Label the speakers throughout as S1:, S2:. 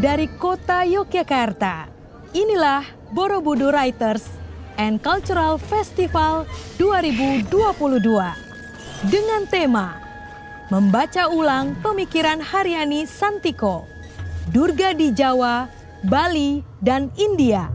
S1: dari kota Yogyakarta. Inilah Borobudur Writers and Cultural Festival 2022 dengan tema Membaca Ulang Pemikiran Haryani Santiko, Durga di Jawa, Bali, dan India.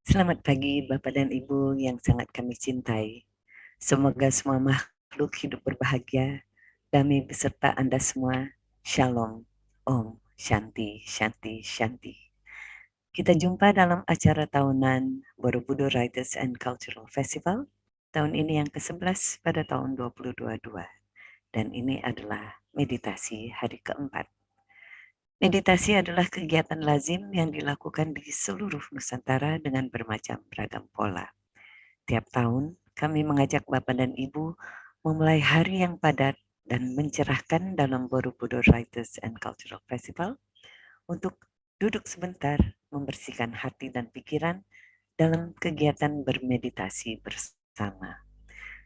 S2: Selamat pagi Bapak dan Ibu yang sangat kami cintai. Semoga semua makhluk hidup berbahagia, damai beserta Anda semua. Shalom, Om, Shanti, Shanti, Shanti. Kita jumpa dalam acara tahunan Borobudur Writers and Cultural Festival. Tahun ini yang ke-11 pada tahun 2022. Dan ini adalah meditasi hari keempat. Meditasi adalah kegiatan lazim yang dilakukan di seluruh Nusantara dengan bermacam beragam pola. Tiap tahun, kami mengajak Bapak dan Ibu memulai hari yang padat dan mencerahkan dalam Borobudur Writers and Cultural Festival untuk duduk sebentar, membersihkan hati dan pikiran dalam kegiatan bermeditasi bersama.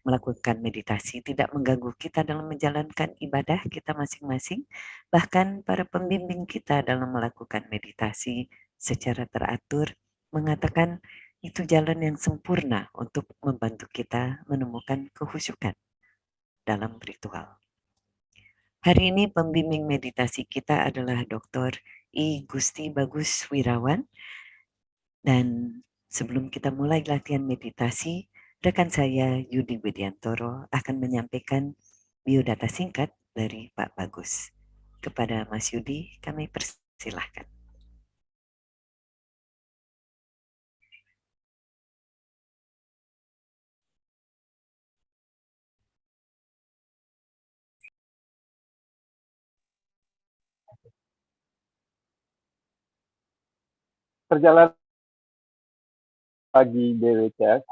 S2: Melakukan meditasi tidak mengganggu kita dalam menjalankan ibadah kita masing-masing, bahkan para pembimbing kita dalam melakukan meditasi secara teratur mengatakan itu jalan yang sempurna untuk membantu kita menemukan kehusyukan dalam ritual. Hari ini pembimbing meditasi kita adalah Dr. I. Gusti Bagus Wirawan, dan sebelum kita mulai latihan meditasi, rekan saya Yudi Widiantoro akan menyampaikan biodata singkat dari Pak Bagus. Kepada Mas Yudi, kami persilahkan.
S3: Perjalanan pagi BWCS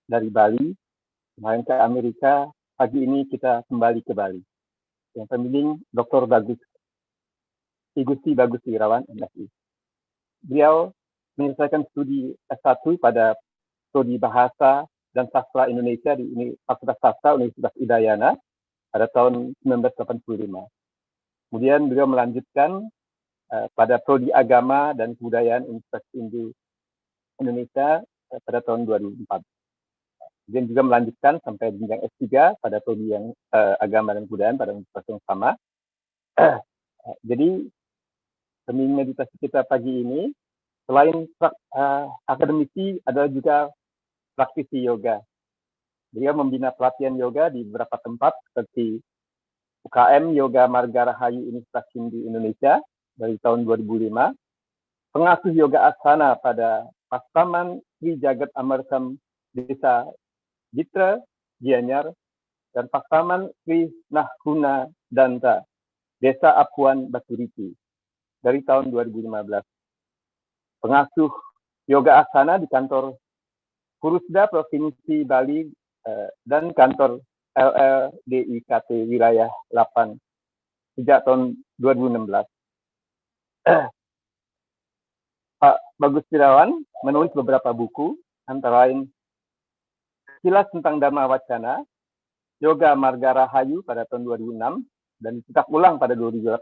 S3: dari Bali, kemarin ke Amerika, pagi ini kita kembali ke Bali. Yang pembimbing Dr. Bagus, I. Gusti Bagus Wirawan, MSI. Beliau menyelesaikan studi S1 pada Prodi Bahasa dan Sastra Indonesia di Fakultas Sastra Universitas Udayana pada tahun 1985. Kemudian beliau melanjutkan pada Prodi Agama dan Kebudayaan Universitas Indonesia pada tahun 2004. Kemudian juga melanjutkan sampai jenjang S3 pada Prodi yang Agama dan Kebudayaan pada universitas yang sama. Jadi pembimbing meditasi kita pagi ini selain akademisi adalah juga praktisi yoga. Beliau membina pelatihan yoga di beberapa tempat seperti UKM Yoga Marga Rahayu Universitas Hindu Indonesia dari tahun 2005, pengasuh yoga asana pada Pasaman Sri Jagat Amarkam Desa Jitra, Gianyar, dan Pasaman Sri Nahguna Danta, Desa Apuan Baturiti, dari tahun 2015. Pengasuh yoga asana di kantor Purusda Provinsi Bali dan kantor LLDIKT Wilayah 8 sejak tahun 2016. Pak Bagus Wirawan menulis beberapa buku, antara lain Kilas tentang Dhamma Wacana, Yoga Marga Rahayu pada tahun 2006, dan dicetak ulang pada 2018,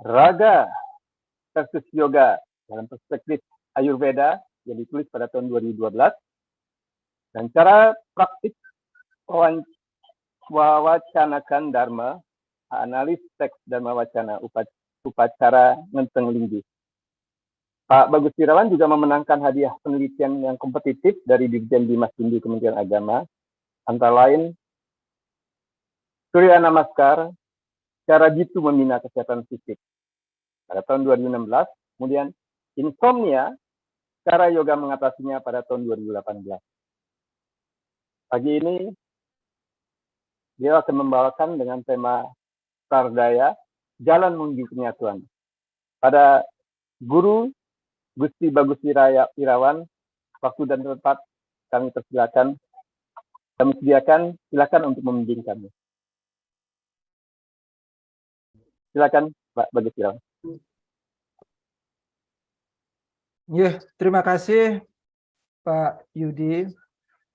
S3: Raga versus Yoga dalam perspektif Ayurveda yang ditulis pada tahun 2012, dan cara praktik mewacanakan Dharma, analis teks Dhamma Wacana, upacara ngenteng linggis. Pak Bagus Wirawan juga memenangkan hadiah penelitian yang kompetitif dari Dirjen Dimas Hindu Kementerian Agama, antara lain Surya Namaskar, cara jitu membina kesehatan fisik pada tahun 2016, kemudian insomnia, cara yoga mengatasinya pada tahun 2018. Pagi ini dia akan membawakan dengan tema Sardaya, Jalan Menuju Penyatuan. Pada Guru Gusti Bagus Wirawan, waktu dan tempat kami persilakan. Kami sediakan, silakan untuk membimbing kami. Silakan Pak Bagus Wirawan.
S4: Ya, terima kasih Pak Yudi,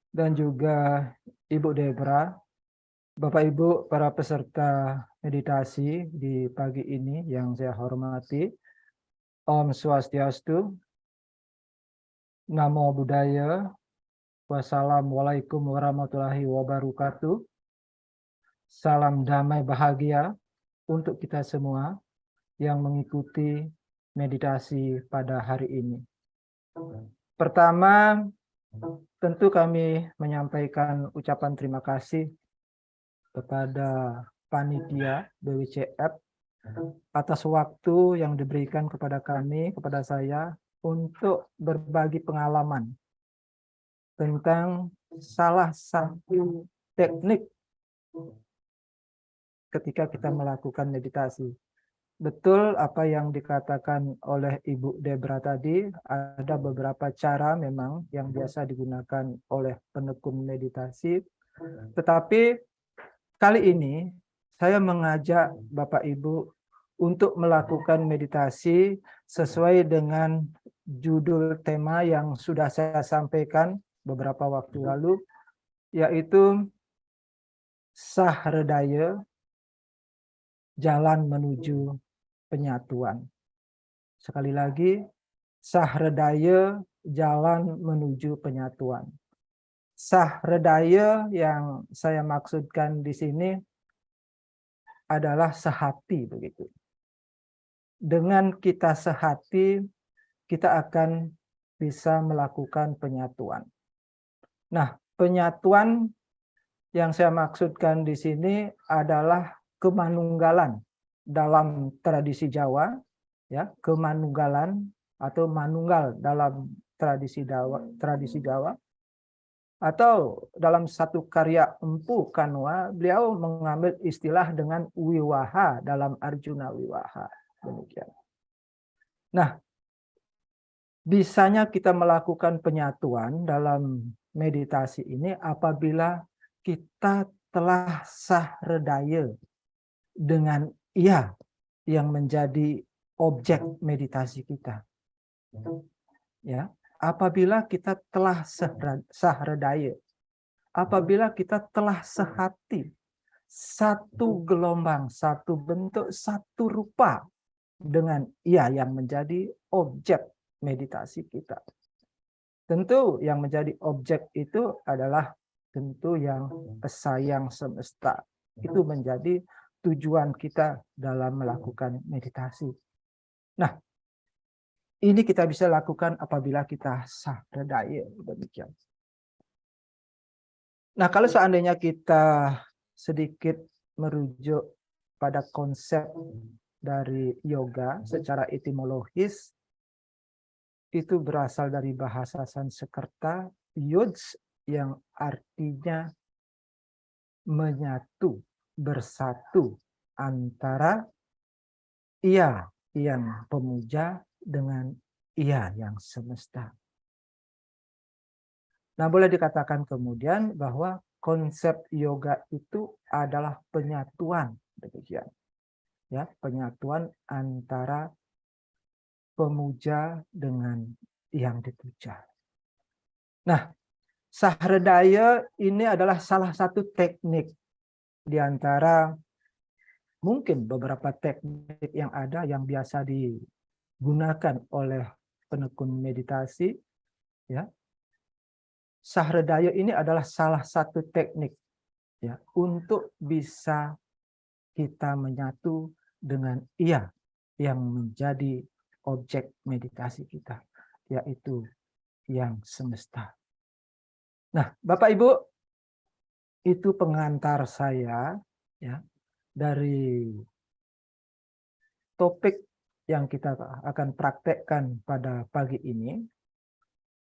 S4: dan juga Ibu Debra, Bapak Ibu para peserta meditasi di pagi ini yang saya hormati. Om Swastiastu, Namo Buddhaya, Wassalamualaikum warahmatullahi wabarakatuh. Salam damai bahagia untuk kita semua yang mengikuti meditasi pada hari ini. Pertama, tentu kami menyampaikan ucapan terima kasih kepada panitia BWCF atas waktu yang diberikan kepada kami, kepada saya, untuk berbagi pengalaman tentang salah satu teknik ketika kita melakukan meditasi. Betul apa yang dikatakan oleh Ibu Debra tadi, ada beberapa cara memang yang biasa digunakan oleh penekun meditasi. Tetapi kali ini saya mengajak Bapak Ibu untuk melakukan meditasi sesuai dengan judul tema yang sudah saya sampaikan beberapa waktu lalu, yaitu Sahredaya, jalan menuju penyatuan. Sekali lagi, Sahredaya, jalan menuju penyatuan. Sahredaya yang saya maksudkan di sini adalah sehati begitu. Dengan kita sehati, kita akan bisa melakukan penyatuan. Nah, penyatuan yang saya maksudkan di sini adalah kemanunggalan dalam tradisi Jawa, ya, kemanunggalan atau manunggal dalam tradisi Jawa, atau dalam satu karya Empu Kanwa, beliau mengambil istilah dengan wiwaha dalam Arjuna Wiwaha. Demikian. Nah, bisanya kita melakukan penyatuan dalam meditasi ini apabila kita telah sahredaya dengan ia yang menjadi objek meditasi kita. Ya, apabila kita telah sahredaya, apabila kita telah sehati, satu gelombang, satu bentuk, satu rupa dengan ia yang menjadi objek meditasi kita. Tentu yang menjadi objek itu adalah tentu yang pesayang semesta. Itu menjadi tujuan kita dalam melakukan meditasi. Nah, ini kita bisa lakukan apabila kita sahredaya, demikian. Nah, kalau seandainya kita sedikit merujuk pada konsep dari yoga secara etimologis, itu berasal dari bahasa Sanskerta yuds, yang artinya menyatu, bersatu antara ia yang pemuja dengan ia yang semesta. Nah, boleh dikatakan kemudian bahwa konsep yoga itu adalah penyatuan, demikian. Ya, penyatuan antara pemuja dengan yang dipuja. Nah, sahredaya ini adalah salah satu teknik di antara mungkin beberapa teknik yang ada yang biasa digunakan oleh penekun meditasi. Ya, sahredaya ini adalah salah satu teknik, ya, untuk bisa kita menyatu dengan ia yang menjadi objek meditasi kita, yaitu yang semesta. Nah, Bapak Ibu, itu pengantar saya, ya, dari topik yang kita akan praktekkan pada pagi ini.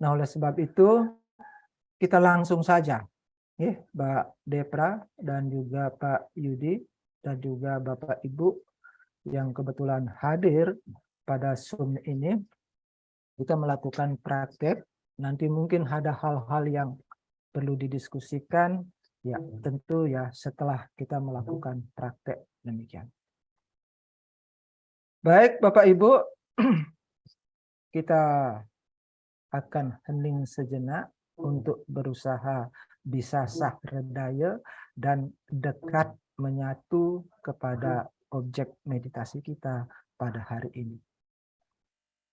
S4: Nah, oleh sebab itu kita langsung saja, ya, Mbak Debra dan juga Pak Yudi dan juga Bapak Ibu yang kebetulan hadir pada Zoom ini, kita melakukan praktek. Nanti mungkin ada hal-hal yang perlu didiskusikan, ya tentu ya setelah kita melakukan praktek, demikian. Baik Bapak Ibu, kita akan hening sejenak untuk berusaha bisa sahredaya dan dekat menyatu kepada objek meditasi kita pada hari ini.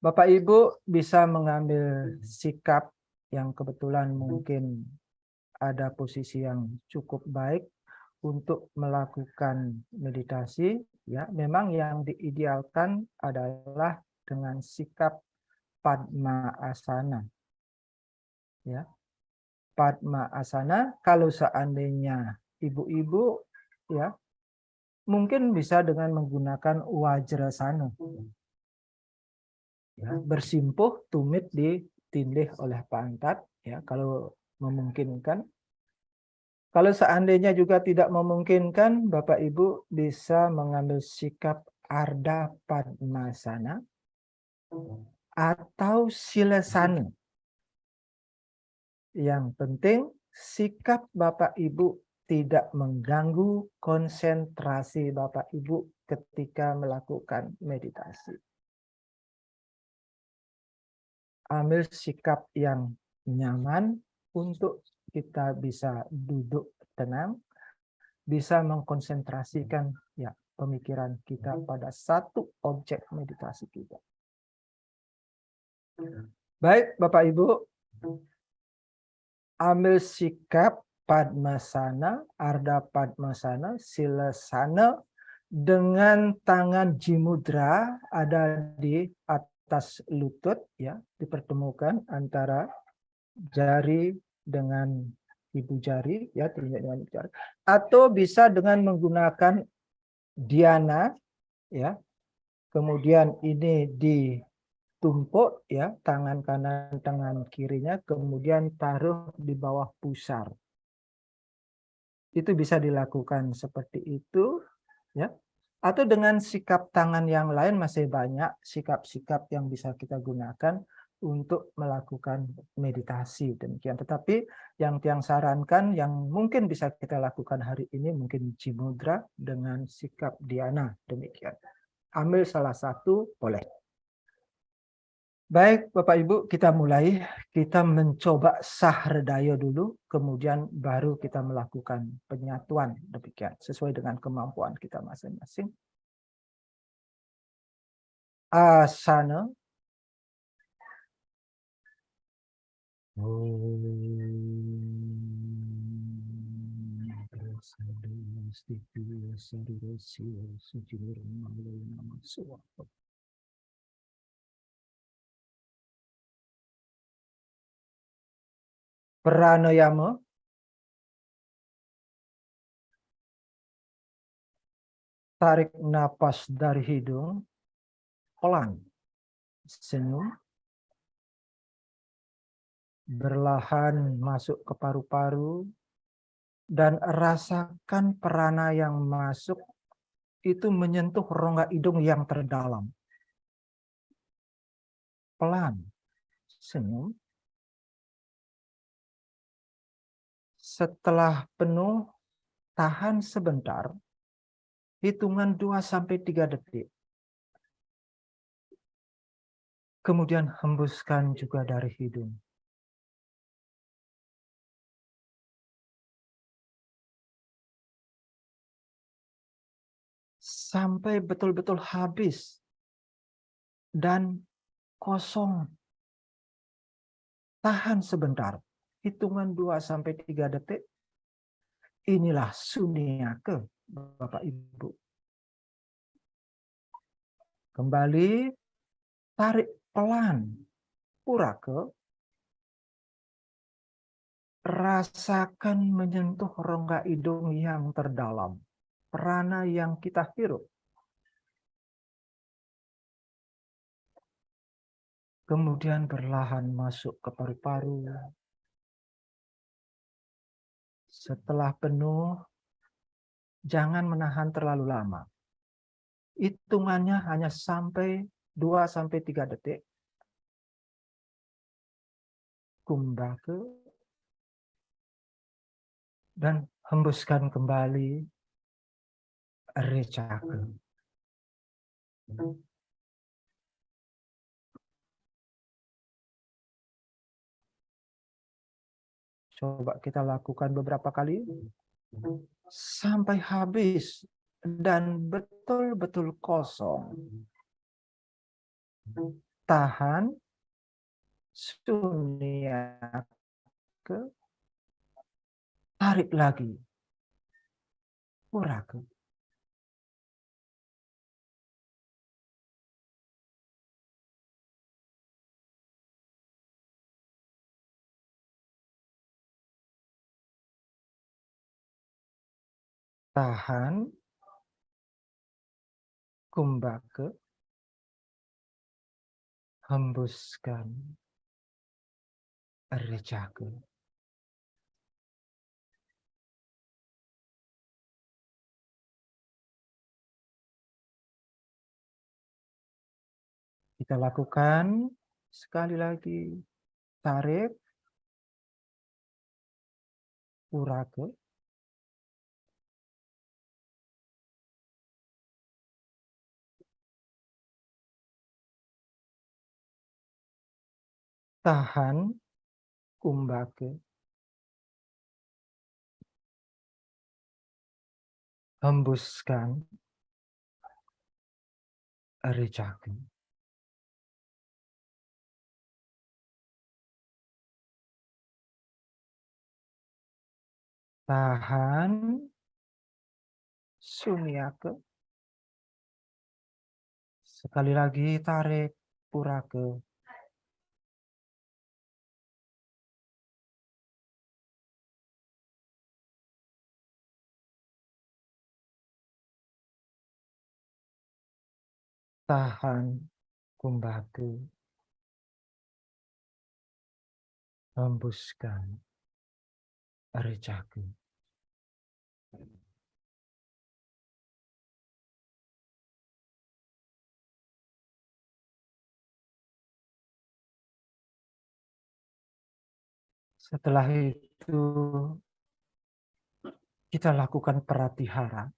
S4: Bapak Ibu bisa mengambil sikap yang kebetulan mungkin ada posisi yang cukup baik untuk melakukan meditasi, ya. Memang yang diidealkan adalah dengan sikap Padma Asana. Ya. Padma Asana kalau seandainya ibu-ibu ya mungkin bisa dengan menggunakan Wajrasana. Ya, bersimpuh tumit ditindih oleh pantat ya kalau memungkinkan. Kalau seandainya juga tidak memungkinkan, Bapak Ibu bisa mengambil sikap Ardha Padmasana atau Silasana. Yang penting sikap Bapak Ibu tidak mengganggu konsentrasi Bapak Ibu ketika melakukan meditasi. Ambil sikap yang nyaman untuk kita bisa duduk tenang, bisa mengkonsentrasikan ya pemikiran kita pada satu objek meditasi kita. Baik, Bapak Ibu, ambil sikap Padmasana, Ardha Padmasana, Silasana dengan tangan jimudra ada di atas lutut ya, dipertemukan antara jari dengan ibu jari ya, telunjuk dengan ibu jari, atau bisa dengan menggunakan dhyana ya. Kemudian ini ditumpuk ya, tangan kanan tangan kirinya, kemudian taruh di bawah pusar. Itu bisa dilakukan seperti itu ya. Atau dengan sikap tangan yang lain masih banyak sikap-sikap yang bisa kita gunakan untuk melakukan meditasi demikian. Tetapi yang Tiang sarankan yang mungkin bisa kita lakukan hari ini mungkin Jimudra dengan sikap dhyana demikian. Ambil salah satu boleh. Baik Bapak Ibu, kita mulai. Kita mencoba sahredaya dulu, kemudian baru kita melakukan penyatuan demikian sesuai dengan kemampuan kita masing-masing. Asana. Pranayama. Tarik napas dari hidung, pelan, senyum, berlahan masuk ke paru-paru, dan rasakan prana yang masuk itu menyentuh rongga hidung yang terdalam. Pelan, senyum. Setelah penuh, tahan sebentar, hitungan 2-3 detik. Kemudian hembuskan juga dari hidung. Sampai betul-betul habis dan kosong. Tahan sebentar, hitungan 2-3 detik. Inilah sunyaka, Bapak Ibu. Kembali, tarik pelan, puraka. Rasakan menyentuh rongga hidung yang terdalam. Prana yang kita hirup. Kemudian perlahan masuk ke paru-paru. Setelah penuh, jangan menahan terlalu lama. Hitungannya hanya sampai 2-3 detik. Kumbhaka. Dan hembuskan kembali. Recaka. Coba kita lakukan beberapa kali sampai habis dan betul-betul kosong. Tahan, sunyake, tarik lagi, urake. Tahan, kumbake, hembuskan, rejake. Kita lakukan sekali lagi. Tarik, urake. Tahan, kumbake, hembuskan, rejake. Tahan, sunyake. Sekali lagi tarik, urake. Tahan, kumbake, hembuskan, rejake. Setelah itu kita lakukan pratihara.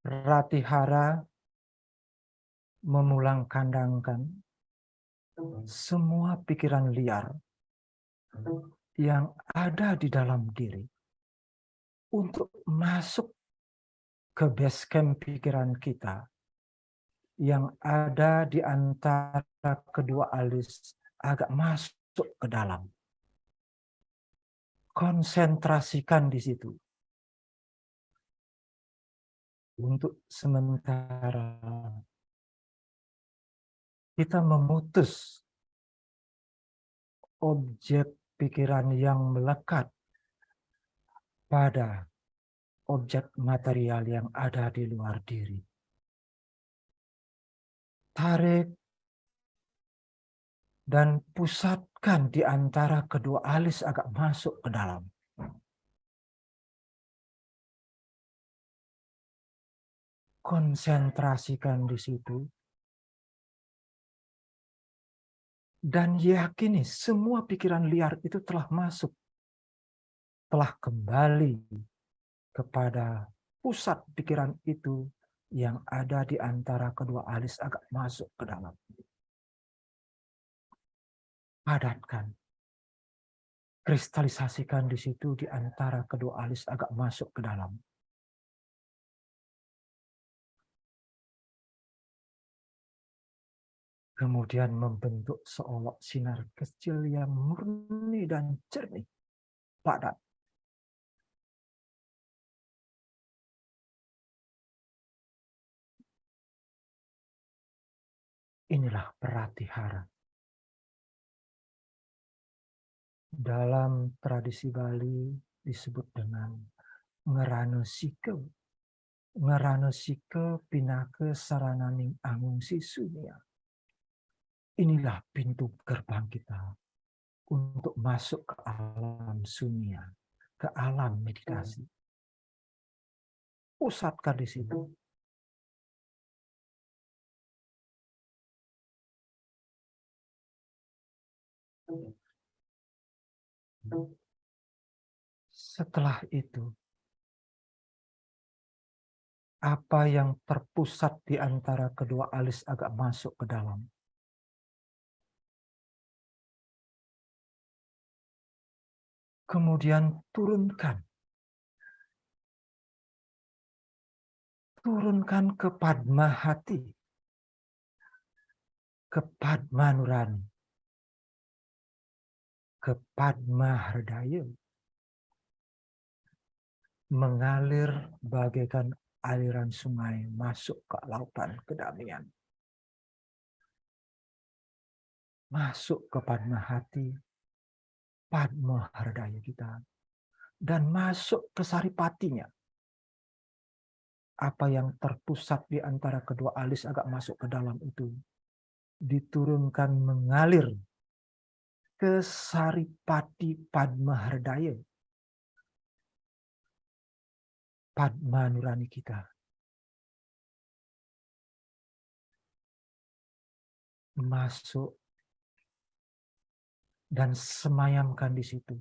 S4: Pratihara memulangkandangkan semua pikiran liar yang ada di dalam diri untuk masuk ke base camp pikiran kita yang ada di antara kedua alis agak masuk ke dalam. Konsentrasikan di situ. Untuk sementara kita memutus objek pikiran yang melekat pada objek material yang ada di luar diri. Tarik dan pusatkan di antara kedua alis agak masuk ke dalam. Konsentrasikan di situ. Dan yakini semua pikiran liar itu telah masuk. Telah kembali kepada pusat pikiran itu yang ada di antara kedua alis agak masuk ke dalam. Padatkan. Kristalisasikan di situ di antara kedua alis agak masuk ke dalam. Kemudian membentuk seolok sinar kecil yang murni dan jernih. Padat. Inilah pratihara. Dalam tradisi Bali disebut dengan ngeranosike. Ngeranosike pinake sarananing angungsi sunya. Inilah pintu gerbang kita untuk masuk ke alam sunya, ke alam meditasi. Pusatkan di situ. Setelah itu, apa yang terpusat di antara kedua alis agak masuk ke dalam. Kemudian turunkan ke Padma hati, ke Padma nurani, ke Padma herdaya, mengalir bagaikan aliran sungai masuk ke lautan kedamaian. Masuk ke Padma hati, Padma herdaya kita, dan masuk ke saripatinya. Apa yang terpusat di antara kedua alis agak masuk ke dalam itu, diturunkan mengalir ke saripati Padma herdaya, Padma nurani kita. Masuk dan semayamkan di situ.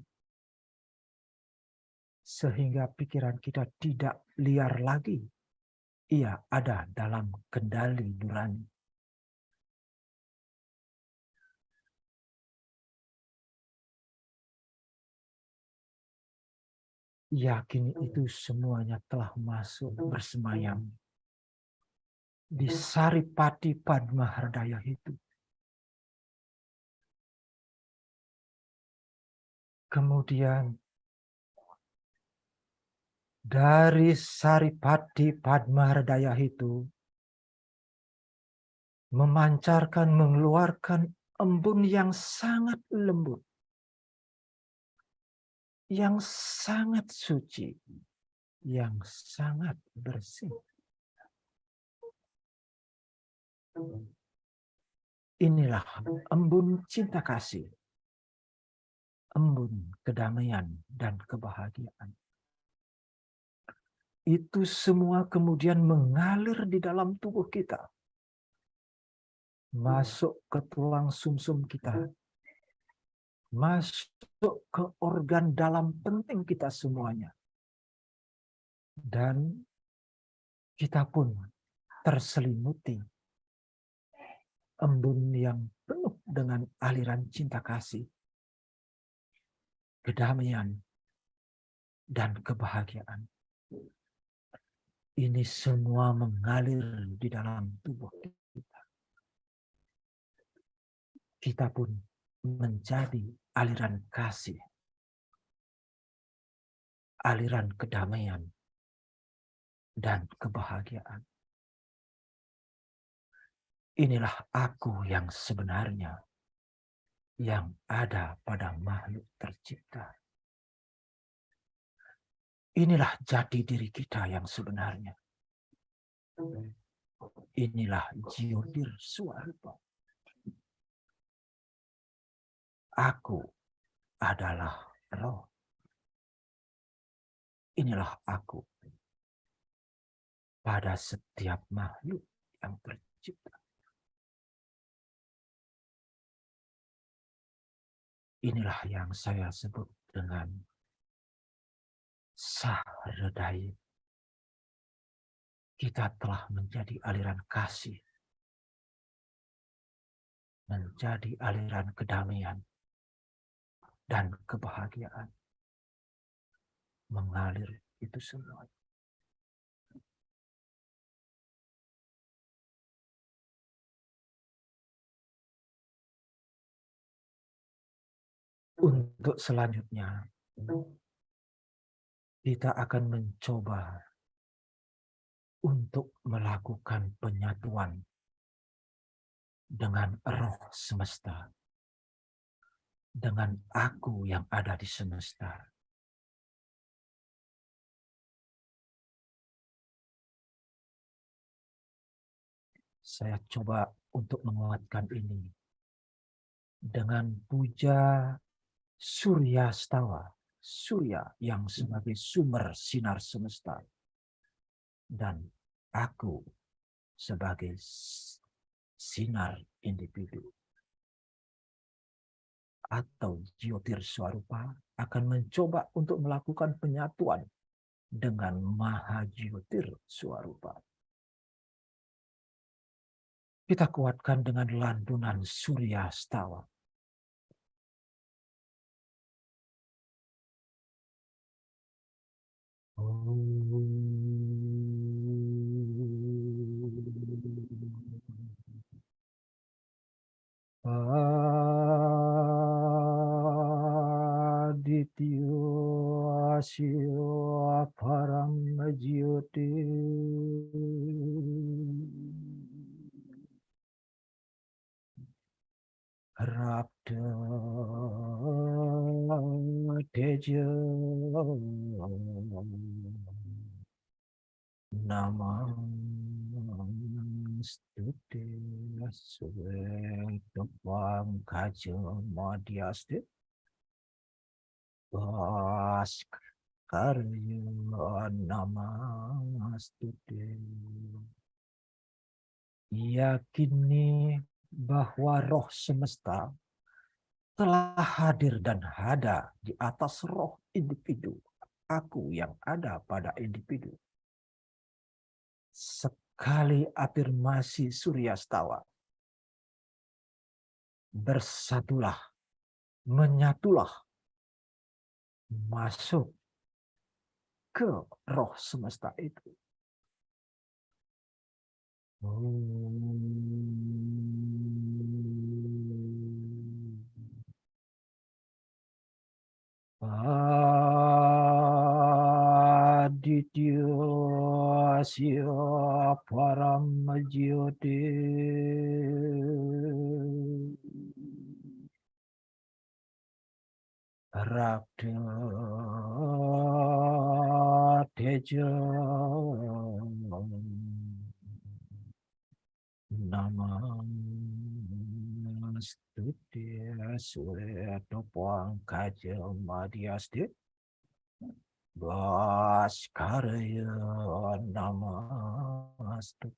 S4: Sehingga pikiran kita tidak liar lagi. Ia ada dalam kendali nurani. Yakini itu semuanya telah masuk bersemayam di saripati Padma herdaya itu. Kemudian dari saripati Padma herdaya itu memancarkan, mengeluarkan embun yang sangat lembut, yang sangat suci, yang sangat bersih. Inilah embun cinta kasih, embun kedamaian dan kebahagiaan. Itu semua kemudian mengalir di dalam tubuh kita. Masuk ke tulang sumsum kita. Masuk ke organ dalam penting kita semuanya. Dan kita pun terselimuti embun yang penuh dengan aliran cinta kasih, kedamaian, dan kebahagiaan. Ini semua mengalir di dalam tubuh kita. Kita pun menjadi aliran kasih, aliran kedamaian, dan kebahagiaan. Inilah aku yang sebenarnya, yang ada pada makhluk tercipta. Inilah jati diri kita yang sebenarnya. Inilah Jiotir Swarupa. Aku adalah roh. Inilah aku pada setiap makhluk yang tercipta. Inilah yang saya sebut dengan sahredaya. Kita telah menjadi aliran kasih, menjadi aliran kedamaian dan kebahagiaan. Mengalir itu semua. Untuk selanjutnya, kita akan mencoba untuk melakukan penyatuan dengan roh semesta, dengan aku yang ada di semesta. Saya coba untuk menguatkan ini dengan puja Surya Stawa, Surya yang sebagai sumber sinar semesta, dan aku sebagai sinar individu. Atau Jiotir Swarupa akan mencoba untuk melakukan penyatuan dengan Maha Jiotir Swarupa. Kita kuatkan dengan lantunan Surya Stawa. Asya param jyoti Rabda teja Namastute Svetapam Kaja Madhyaste Bhaskarya Namastute. Yakini bahwa roh semesta telah hadir dan ada di atas roh individu, aku yang ada pada individu. Sekali afirmasi Suryastawa, bersatulah, menyatulah, masuk ke roh semesta itu. Aditya Asya Param Jyoti Rakta Teja Namaste Svetapam Kaja Madhyaste Bhaskarya Namaste.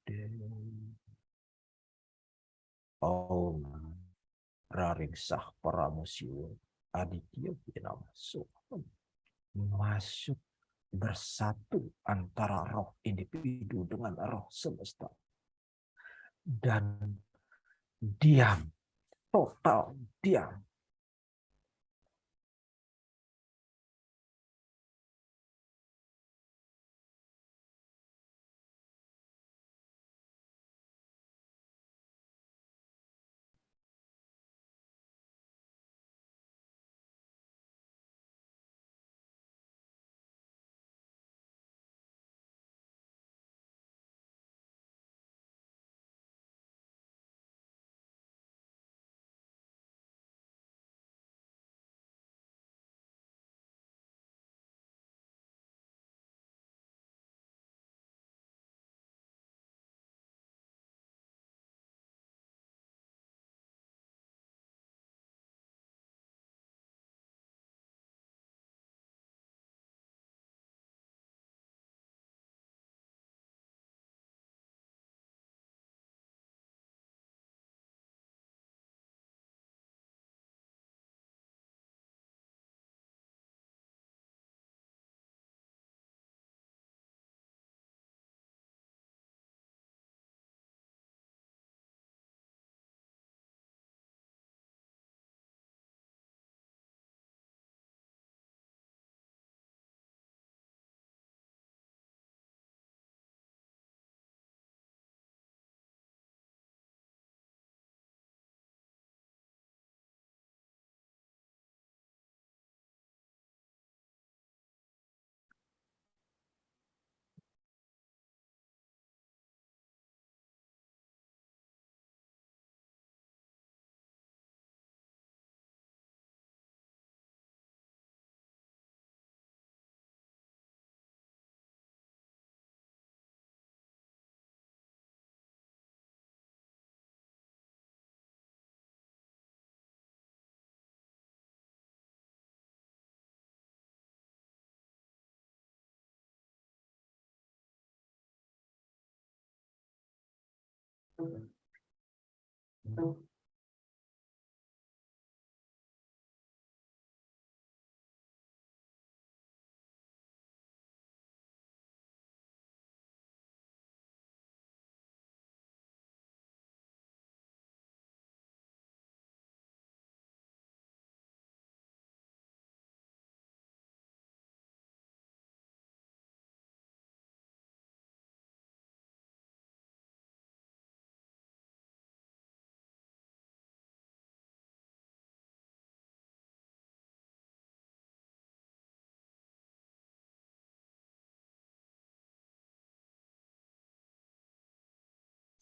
S4: Om Raringsah Paramusyo Aditya Binama masuk bersatu antara roh individu dengan roh semesta dan diam, total diam.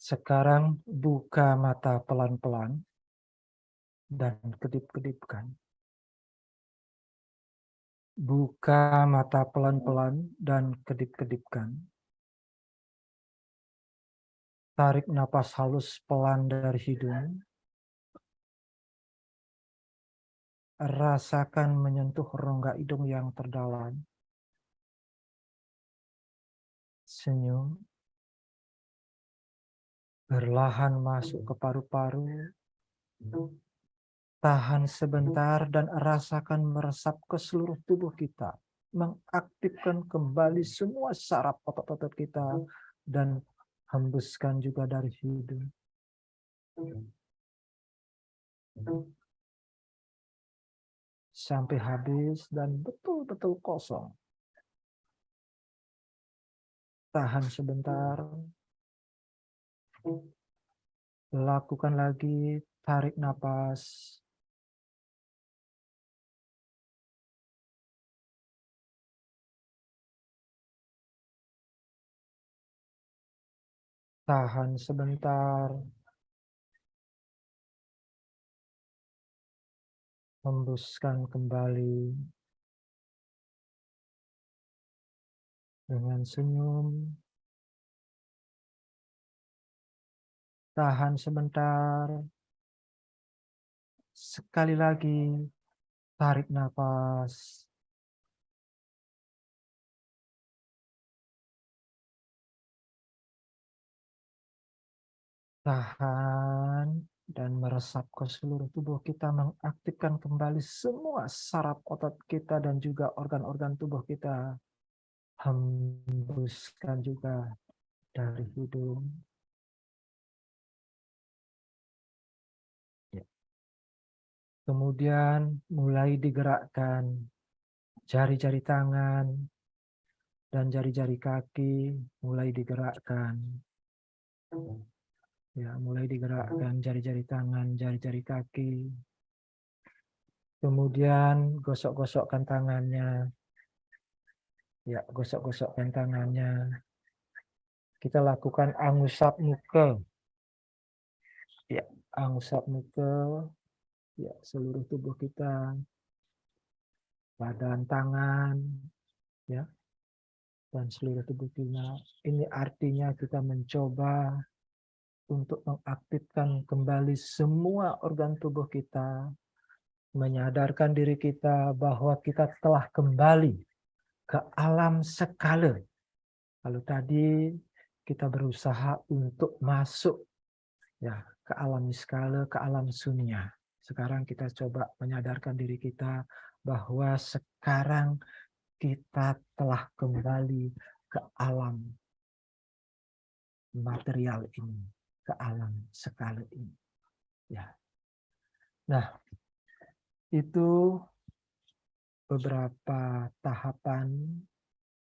S4: Sekarang buka mata pelan-pelan dan kedip-kedipkan. Buka mata pelan-pelan dan kedip-kedipkan. Tarik napas halus pelan dari hidung. Rasakan menyentuh rongga hidung yang terdalam. Senyum. Perlahan masuk ke paru-paru. Tahan sebentar dan rasakan meresap ke seluruh tubuh kita. Mengaktifkan kembali semua saraf otot-otot kita. Dan hembuskan juga dari hidung. Sampai habis dan betul-betul kosong. Tahan sebentar. Lakukan lagi, tarik napas. Tahan sebentar. Hembuskan kembali. Dengan senyum. Tahan sebentar. Sekali lagi, tarik napas. Tahan dan meresap ke seluruh tubuh kita, mengaktifkan kembali semua saraf otot kita dan juga organ-organ tubuh kita. Hembuskan juga dari hidung. Kemudian mulai digerakkan jari-jari tangan dan jari-jari kaki, mulai digerakkan. Ya, mulai digerakkan jari-jari tangan, jari-jari kaki. Kemudian gosok-gosokkan tangannya. Ya, gosok-gosokkan tangannya. Kita lakukan angusap muka. Ya, angusap muka. Ya, seluruh tubuh kita. Badan, tangan, ya. Dan seluruh tubuh kita. Ini artinya kita mencoba untuk mengaktifkan kembali semua organ tubuh kita, menyadarkan diri kita bahwa kita telah kembali ke alam skala. Kalau tadi kita berusaha untuk masuk ya ke alam skala, ke alam sunya. Sekarang kita coba menyadarkan diri kita bahwa sekarang kita telah kembali ke alam material ini, ke alam skala ini. Ya. Nah, itu beberapa tahapan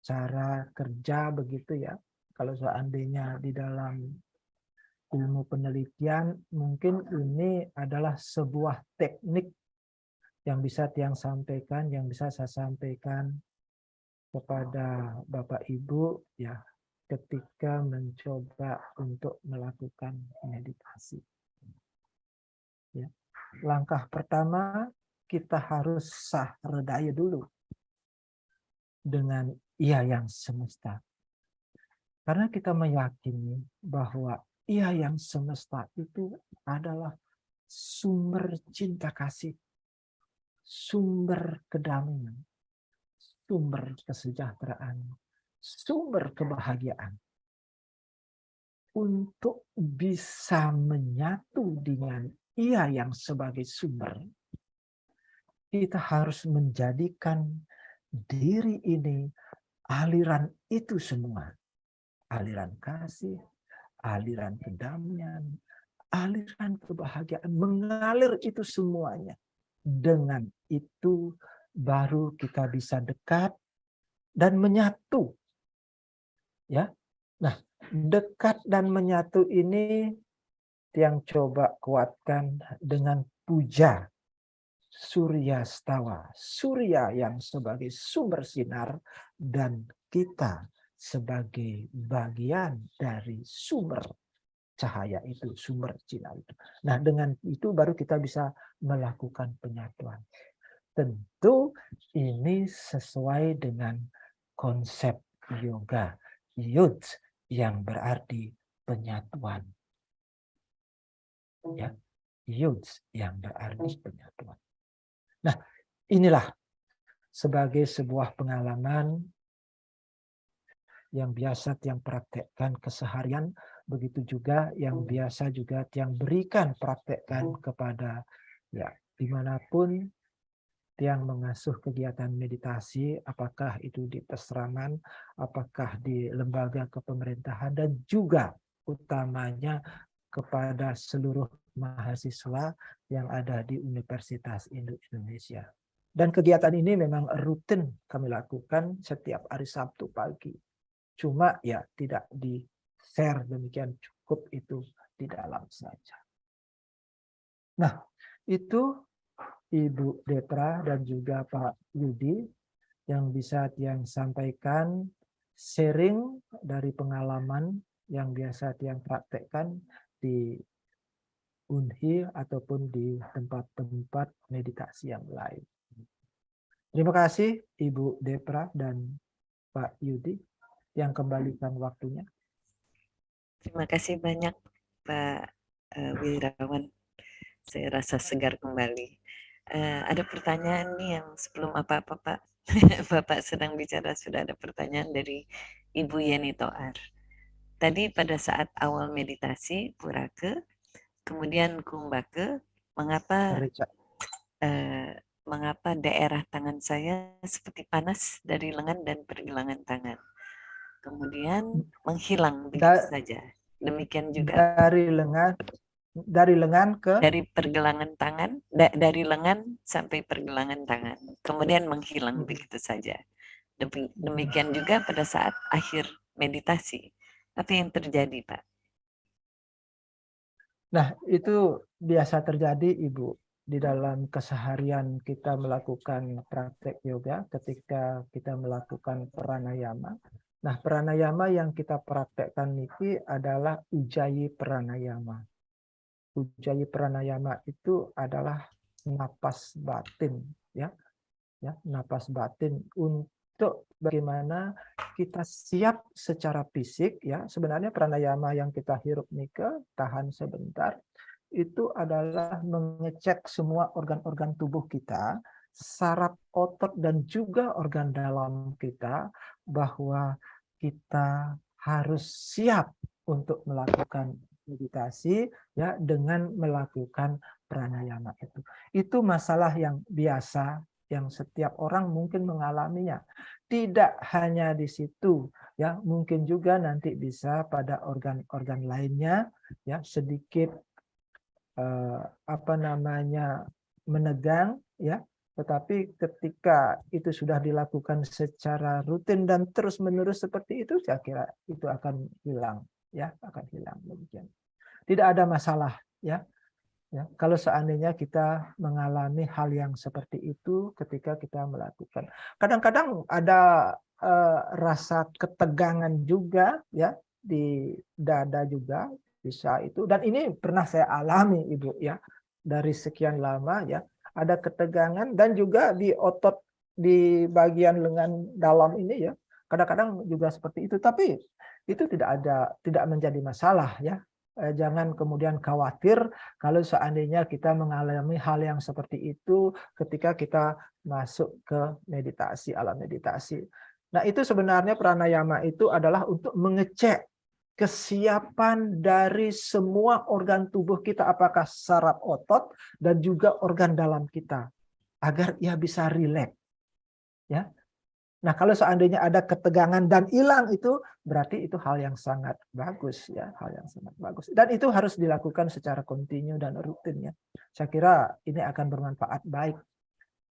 S4: cara kerja begitu ya. Kalau seandainya di dalam ilmu penelitian, mungkin ini adalah sebuah teknik yang bisa Tiang sampaikan, yang bisa saya sampaikan kepada Bapak Ibu ya ketika mencoba untuk melakukan meditasi. Ya. Langkah pertama, kita harus sahrodaya dulu dengan Ia yang semesta. Karena kita meyakini bahwa Ia yang semesta itu adalah sumber cinta kasih, sumber kedamaian, sumber kesejahteraan, sumber kebahagiaan. Untuk bisa menyatu dengan Ia yang sebagai sumber, kita harus menjadikan diri ini aliran itu semua. Aliran kasih, aliran kedamaian, aliran kebahagiaan, mengalir itu semuanya. Dengan itu baru kita bisa dekat dan menyatu. Ya. Nah, dekat dan menyatu ini yang coba kuatkan dengan puja Surya Stawa, Surya yang sebagai sumber sinar dan kita sebagai bagian dari sumber cahaya itu, sumber sinar itu. Nah, dengan itu baru kita bisa melakukan penyatuan. Tentu ini sesuai dengan konsep yoga, yud, yang berarti penyatuan. Ya, yud yang berarti penyatuan. Nah, inilah sebagai sebuah pengalaman yang biasa Tiang praktekkan keseharian, begitu juga yang biasa juga Tiang berikan praktekkan kepada ya dimanapun Tiang mengasuh kegiatan meditasi, apakah itu di peseraman, apakah di lembaga kepemerintahan, dan juga utamanya kepada seluruh mahasiswa yang ada di Universitas Indonesia. Dan kegiatan ini memang rutin kami lakukan setiap hari Sabtu pagi. Cuma ya tidak di-share demikian, cukup itu di dalam saja. Nah, itu Ibu Depra dan juga Pak Yudi yang bisa Tiang sampaikan sharing dari pengalaman yang biasa Tiang praktekkan di Unhi ataupun di tempat-tempat meditasi yang lain. Terima kasih Ibu Depra dan Pak Yudi yang kembalikan waktunya.
S2: Terima kasih banyak Pak Wirawan. Saya rasa segar kembali. Ada pertanyaan nih yang sebelum apa-apa Pak. Bapak sedang bicara, sudah ada pertanyaan dari Ibu Yeni Toar. Tadi pada saat awal meditasi, Purake, kemudian Kumbake, mengapa mengapa daerah tangan saya seperti panas dari lengan dan pergelangan tangan. Kemudian menghilang begitu saja. Demikian juga
S4: dari lengan ke
S2: dari pergelangan tangan, dari lengan sampai pergelangan tangan. Kemudian menghilang begitu saja. Demikian juga pada saat akhir meditasi. Apa yang terjadi, Pak?
S4: Nah, itu biasa terjadi, Ibu, di dalam keseharian kita melakukan praktek yoga ketika kita melakukan pranayama. Nah, pranayama yang kita praktekkan ini adalah Ujjayi pranayama. Ujjayi pranayama itu adalah napas batin, ya, napas batin untuk bagaimana kita siap secara fisik, ya. Sebenarnya pranayama yang kita hirup nika, tahan sebentar, itu adalah mengecek semua organ-organ tubuh kita, saraf otot dan juga organ dalam kita, bahwa kita harus siap untuk melakukan meditasi, ya, dengan melakukan pranayama itu. Itu masalah yang biasa yang setiap orang mungkin mengalaminya. Tidak hanya di situ, ya, mungkin juga nanti bisa pada organ-organ lainnya, ya, sedikit menegang, ya, tetapi ketika itu sudah dilakukan secara rutin dan terus-menerus seperti itu, saya kira itu akan hilang, ya, akan hilang demikian. Tidak ada masalah, ya. Ya, kalau seandainya kita mengalami hal yang seperti itu ketika kita melakukan. Kadang-kadang ada rasa ketegangan juga, ya, di dada juga bisa itu. Dan ini pernah saya alami, Ibu, ya, dari sekian lama, ya, ada ketegangan dan juga di otot di bagian lengan dalam ini, ya, kadang-kadang juga seperti itu. Tapi itu tidak menjadi masalah, ya. Jangan kemudian khawatir kalau seandainya kita mengalami hal yang seperti itu ketika kita masuk ke meditasi, alam meditasi. Nah, itu sebenarnya pranayama itu adalah untuk mengecek kesiapan dari semua organ tubuh kita, apakah saraf otot dan juga organ dalam kita, agar ia bisa rileks, ya. Nah, kalau seandainya ada ketegangan dan hilang itu, berarti itu hal yang sangat bagus, ya, hal yang sangat bagus. Dan itu harus dilakukan secara kontinu dan rutin, ya. Saya kira ini akan bermanfaat baik,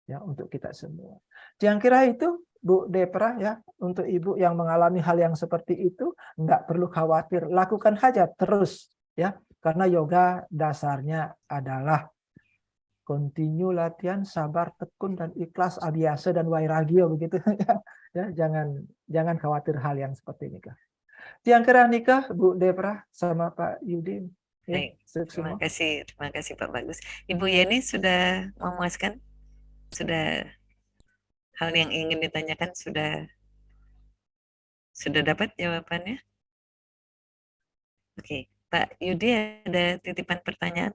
S4: ya, untuk kita semua. Yang kira itu, Bu Depra, ya, untuk Ibu yang mengalami hal yang seperti itu, nggak perlu khawatir, lakukan saja terus, ya, karena yoga dasarnya adalah kontinu latihan, sabar, tekun, dan ikhlas, abhyasa dan wairagya, begitu, ya. Jangan khawatir hal yang seperti ini. Tiang kerah nikah Bu Depra sama Pak Yudi. Ya,
S2: Baik,
S4: semua.
S2: terima kasih Pak Bagus. Ibu Yeni sudah memuaskan? Sudah hal yang ingin ditanyakan sudah dapat jawabannya? Oke, Pak Yudi ada titipan pertanyaan?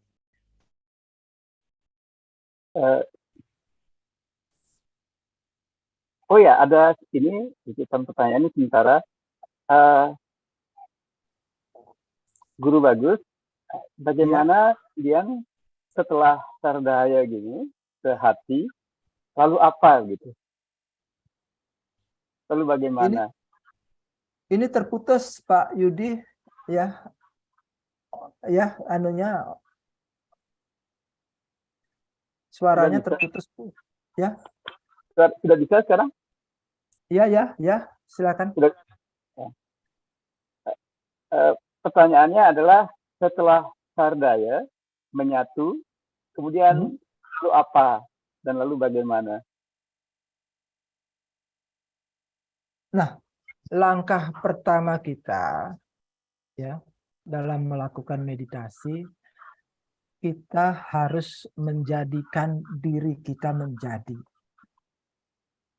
S3: Eh, oh ya, ada ini titipan pertanyaan ini sementara. Guru Bagus, bagaimana yang setelah sardaya gini ke hati, lalu apa gitu? Lalu bagaimana?
S4: Ini terputus Pak Yudi, ya, anunya suaranya terputus, ya.
S3: Sudah bisa sekarang?
S4: Ya, silakan.
S3: Sudah. Pertanyaannya adalah setelah sardaya menyatu, kemudian lalu apa dan lalu bagaimana?
S4: Nah, langkah pertama kita, ya, dalam melakukan meditasi, kita harus menjadikan diri kita menjadi,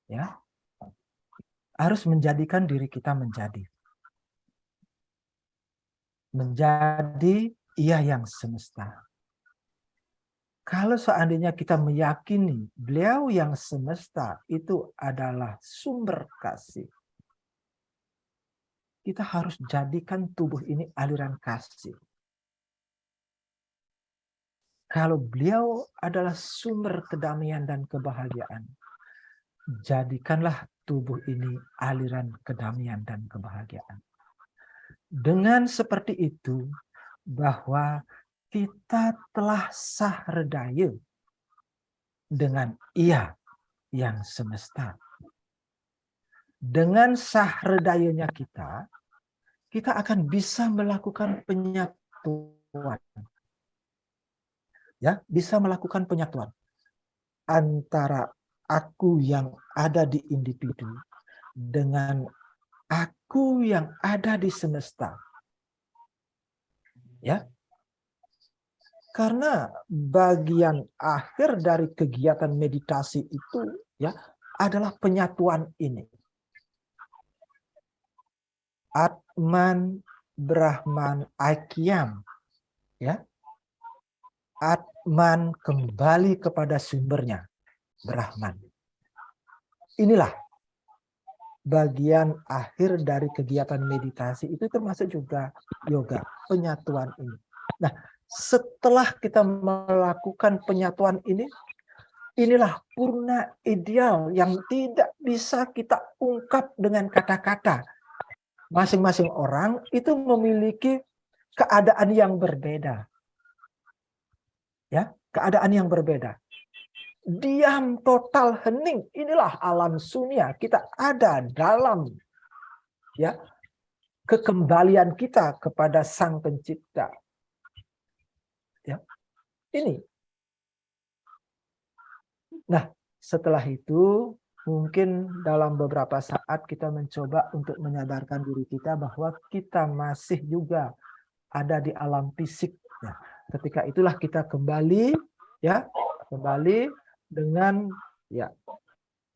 S4: ya, harus menjadikan diri kita menjadi ia yang semesta. Kalau seandainya kita meyakini beliau yang semesta itu adalah sumber kasih, kita harus jadikan tubuh ini aliran kasih. Kalau beliau adalah sumber kedamaian dan kebahagiaan, jadikanlah tubuh ini aliran kedamaian dan kebahagiaan. Dengan seperti itu, bahwa kita telah sahredaya dengan ia yang semesta. Dengan sahredayanya kita akan bisa melakukan penyatuan. Ya, bisa melakukan penyatuan antara aku yang ada di individu dengan aku yang ada di semesta. Ya. Karena bagian akhir dari kegiatan meditasi itu, ya, adalah penyatuan ini. Atman Brahman Aikyam, ya. Atman kembali kepada sumbernya, Brahman. Inilah bagian akhir dari kegiatan meditasi, itu termasuk juga yoga, penyatuan ini. Nah, setelah kita melakukan penyatuan ini, inilah purna ideal yang tidak bisa kita ungkap dengan kata-kata. Masing-masing orang itu memiliki keadaan yang berbeda. Ya, keadaan yang berbeda. Diam total hening, inilah alam sunya. Kita ada dalam, ya, kekembalian kita kepada Sang Pencipta. Ya, ini. Nah, setelah itu mungkin dalam beberapa saat kita mencoba untuk menyadarkan diri kita bahwa kita masih juga ada di alam fisik. Ya, ketika itulah kita kembali, ya, kembali dengan, ya,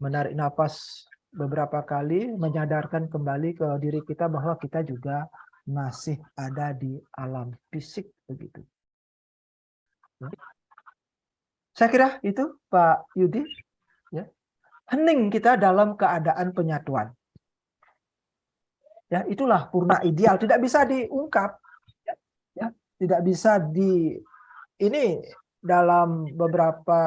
S4: menarik napas beberapa kali, menyadarkan kembali ke diri kita bahwa kita juga masih ada di alam fisik begitu. Saya kira itu Pak Yudi, ya. Hening kita dalam keadaan penyatuan. Ya, itulah purna ideal, tidak bisa diungkap. Ya, tidak bisa ini dalam beberapa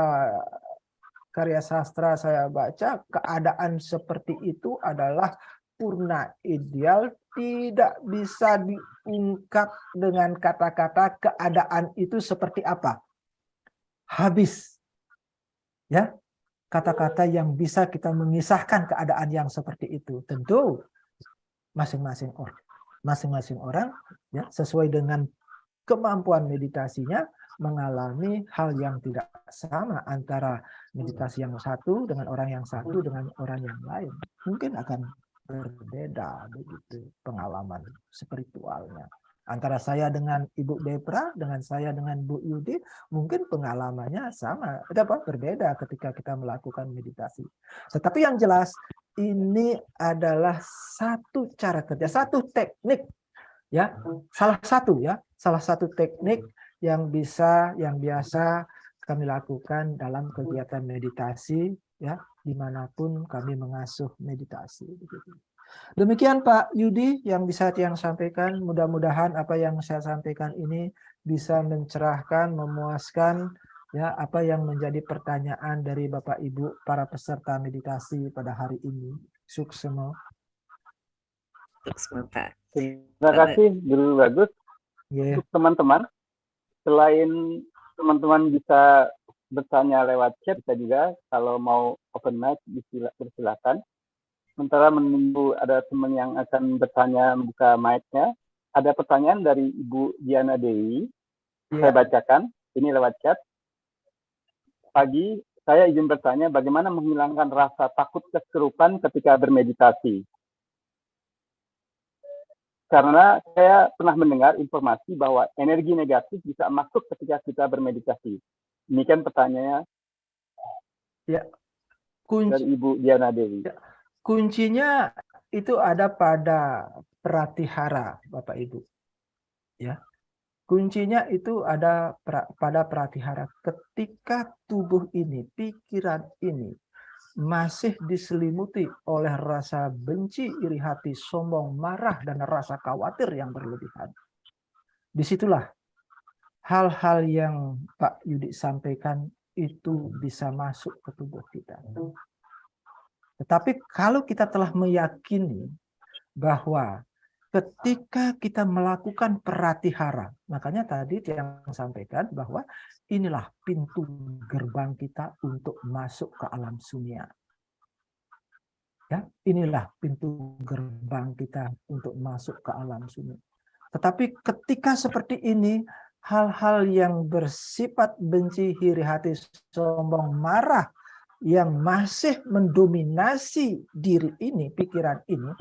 S4: karya sastra saya baca, keadaan seperti itu adalah purna ideal, tidak bisa diungkap dengan kata-kata keadaan itu seperti apa. Habis, ya, kata-kata yang bisa kita mengisahkan keadaan yang seperti itu. Tentu masing-masing orang, ya, sesuai dengan kemampuan meditasinya mengalami hal yang tidak sama antara meditasi yang satu dengan orang yang satu dengan orang yang lain. Mungkin akan berbeda begitu pengalaman spiritualnya. Antara saya dengan Ibu Depra, dengan saya dengan Bu Yudi, mungkin pengalamannya sama, berbeda ketika kita melakukan meditasi. Tetapi yang jelas, ini adalah satu cara kerja, satu teknik, ya, salah satu teknik yang biasa kami lakukan dalam kegiatan meditasi, ya, dimanapun kami mengasuh meditasi. Demikian Pak Yudi yang bisa yang sampaikan. Mudah-mudahan apa yang saya sampaikan ini bisa mencerahkan, memuaskan, ya, apa yang menjadi pertanyaan dari Bapak Ibu para peserta meditasi pada hari ini. Suksema.
S2: Suksema Pak.
S3: Terima kasih Guru Bagus.
S4: Yeah.
S3: Untuk teman-teman, selain teman-teman bisa bertanya lewat chat, bisa juga kalau mau open mic bersilakan. Sementara menunggu ada teman yang akan bertanya membuka mic-nya, ada pertanyaan dari Ibu Diana Dewi. Saya bacakan, ini lewat chat. Pagi, saya izin bertanya bagaimana menghilangkan rasa takut kesurupan ketika bermeditasi. Karena saya pernah mendengar informasi bahwa energi negatif bisa masuk ketika kita bermeditasi. Demikian pertanyaannya dari Ibu Diana Dewi.
S4: Kuncinya itu ada pada pratihara, Bapak Ibu. Ya. Kuncinya itu ada pada pratihara. Ketika tubuh ini, pikiran ini masih diselimuti oleh rasa benci, iri hati, sombong, marah, dan rasa khawatir yang berlebihan. Disitulah hal-hal yang Pak Yudi sampaikan itu bisa masuk ke tubuh kita. Tetapi kalau kita telah meyakini bahwa ketika kita melakukan pratihara, makanya tadi yang sampaikan bahwa inilah pintu gerbang kita untuk masuk ke alam sunya. Ya, inilah pintu gerbang kita untuk masuk ke alam sunya. Tetapi ketika seperti ini, hal-hal yang bersifat benci, iri hati, sombong, marah, yang masih mendominasi diri ini, pikiran ini,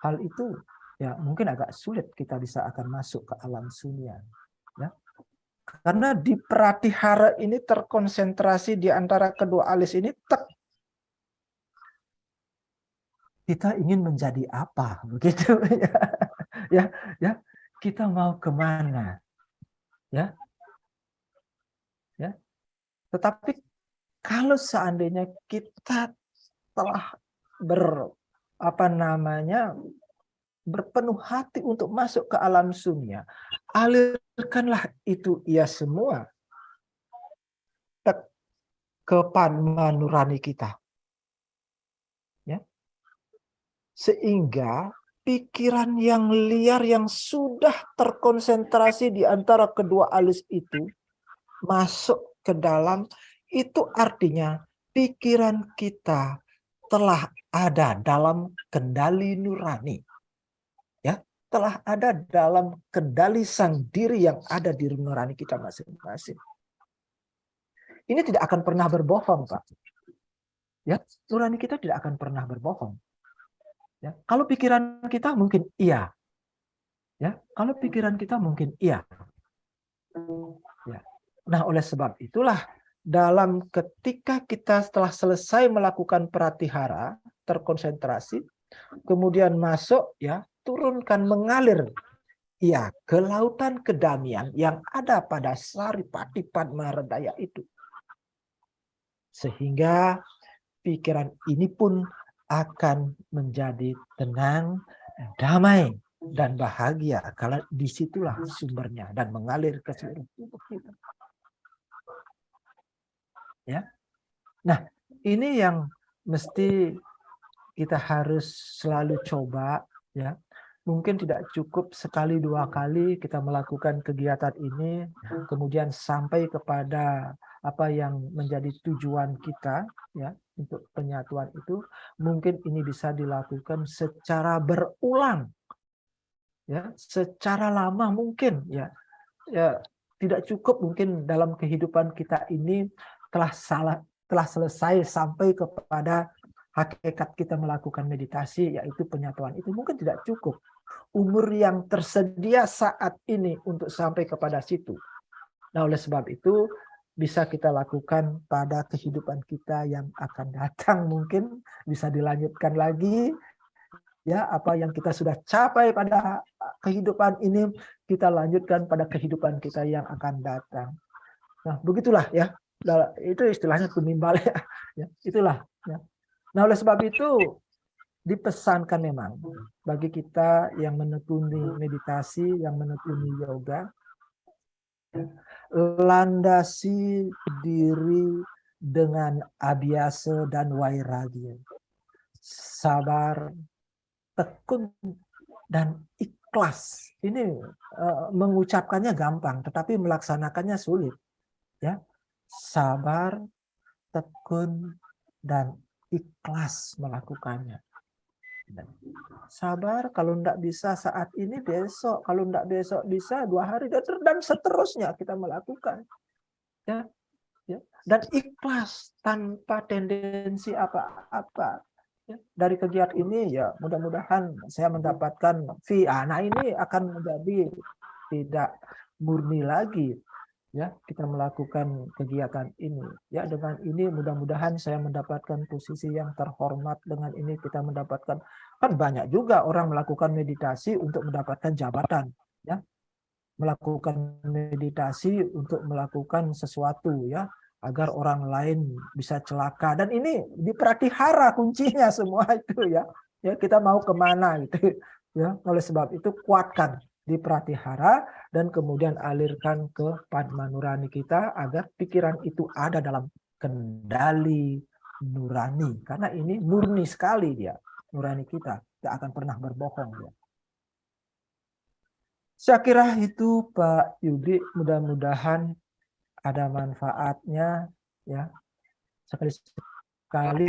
S4: hal itu ya mungkin agak sulit kita bisa akan masuk ke alam sunya. Ya. Karena di pratihara ini terkonsentrasi di antara kedua alis ini, kita ingin menjadi apa, begitu ya, ya, kita mau kemana, ya, ya. Tetapi kalau seandainya kita telah berpenuh hati untuk masuk ke alam sunya, alirkanlah itu ia semua ke padma nurani kita, ya, sehingga pikiran yang liar yang sudah terkonsentrasi di antara kedua alis itu masuk ke dalam. Itu artinya pikiran kita telah ada dalam kendali nurani. Ya, telah ada dalam kendali sang diri yang ada di nurani kita masing-masing. Ini tidak akan pernah berbohong, Pak. Ya, nurani kita tidak akan pernah berbohong. Ya, kalau pikiran kita mungkin iya. Ya, kalau pikiran kita mungkin iya. Ya. Nah, oleh sebab itulah dalam ketika kita setelah selesai melakukan pratihara, terkonsentrasi, kemudian masuk, ya, turunkan, mengalir, ya, ke lautan kedamaian yang ada pada Saripati Padma Redaya itu. Sehingga pikiran ini pun akan menjadi tenang, damai, dan bahagia. Kalau disitulah sumbernya dan mengalir ke seluruh tubuh kita. Ya, nah ini yang mesti kita harus selalu coba, ya. Mungkin tidak cukup sekali dua kali kita melakukan kegiatan ini, kemudian sampai kepada apa yang menjadi tujuan kita, ya, untuk penyatuan itu. Mungkin ini bisa dilakukan secara berulang, ya, secara lama mungkin, ya, ya, tidak cukup mungkin dalam kehidupan kita ini telah selesai sampai kepada hakikat kita melakukan meditasi, yaitu penyatuan itu mungkin tidak cukup. Umur yang tersedia saat ini untuk sampai kepada situ. Nah, oleh sebab itu bisa kita lakukan pada kehidupan kita yang akan datang, mungkin bisa dilanjutkan lagi. Ya, apa yang kita sudah capai pada kehidupan ini kita lanjutkan pada kehidupan kita yang akan datang. Nah, begitulah ya. Itu istilahnya tunimbal ya. Ya, itulah ya. Nah, oleh sebab itu dipesankan memang bagi kita yang menekuni meditasi, yang menekuni yoga, landasi diri dengan abhyasa dan vairagya. Sabar, tekun, dan ikhlas. Ini mengucapkannya gampang, tetapi melaksanakannya sulit. Ya, sabar, tekun, dan ikhlas melakukannya. Sabar, kalau tidak bisa saat ini, besok. Kalau tidak besok bisa 2 hari, dan seterusnya kita melakukan. Ya, ya. Dan ikhlas tanpa tendensi apa-apa. Ya, dari kegiatan ini ya mudah-mudahan saya mendapatkan fee. Nah, ini akan menjadi tidak murni lagi. Ya, kita melakukan kegiatan ini. Ya, dengan ini mudah-mudahan saya mendapatkan posisi yang terhormat. Dengan ini kita mendapatkan, kan banyak juga orang melakukan meditasi untuk mendapatkan jabatan, ya. Melakukan meditasi untuk melakukan sesuatu, ya, agar orang lain bisa celaka. Dan ini dipratihara kuncinya semua itu, ya. Ya, kita mau kemana gitu. Ya, oleh sebab itu kuatkan dipratihara dan kemudian alirkan ke Padma Nurani kita agar pikiran itu ada dalam kendali nurani, karena ini murni sekali dia, nurani kita tidak akan pernah berbohong dia. Saya kira itu Pak Yudi, mudah-mudahan ada manfaatnya ya. Sekali-sekali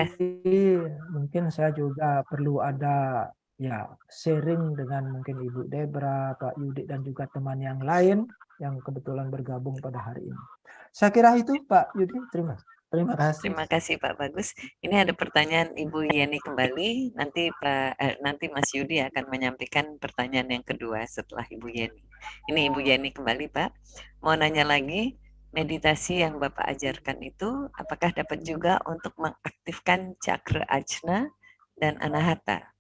S4: mungkin saya juga perlu ada ya sharing dengan mungkin Ibu Debra, Pak Yudi, dan juga teman yang lain yang kebetulan bergabung pada hari ini. Saya kira itu Pak Yudi, terima kasih.
S2: Terima kasih Pak Bagus. Ini ada pertanyaan Ibu Yeni kembali. Nanti Mas Yudi akan menyampaikan pertanyaan yang kedua setelah Ibu Yeni. Ini Ibu Yeni kembali Pak. Mau nanya lagi, meditasi yang Bapak ajarkan itu apakah dapat juga untuk mengaktifkan cakra ajna dan anahata,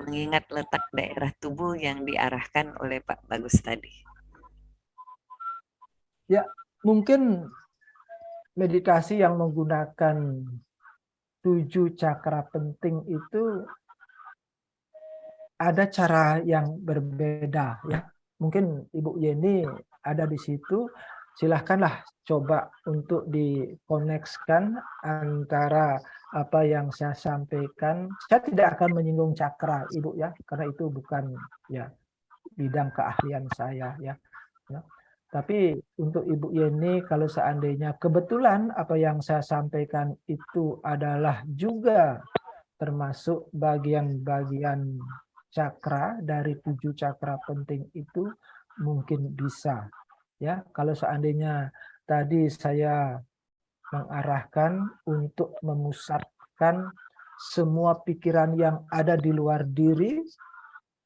S2: mengingat letak daerah tubuh yang diarahkan oleh Pak Bagus tadi?
S4: Ya, mungkin meditasi yang menggunakan 7 cakra penting itu ada cara yang berbeda ya. Mungkin Ibu Yeni ada di situ, silahkanlah coba untuk dikonekskan antara apa yang saya sampaikan. Saya tidak akan menyinggung cakra Ibu ya, karena itu bukan ya bidang keahlian saya ya. Tapi untuk Ibu Yeni, kalau seandainya kebetulan apa yang saya sampaikan itu adalah juga termasuk bagian-bagian cakra dari 7 cakra penting itu, mungkin bisa ya. Kalau seandainya tadi saya mengarahkan untuk memusatkan semua pikiran yang ada di luar diri,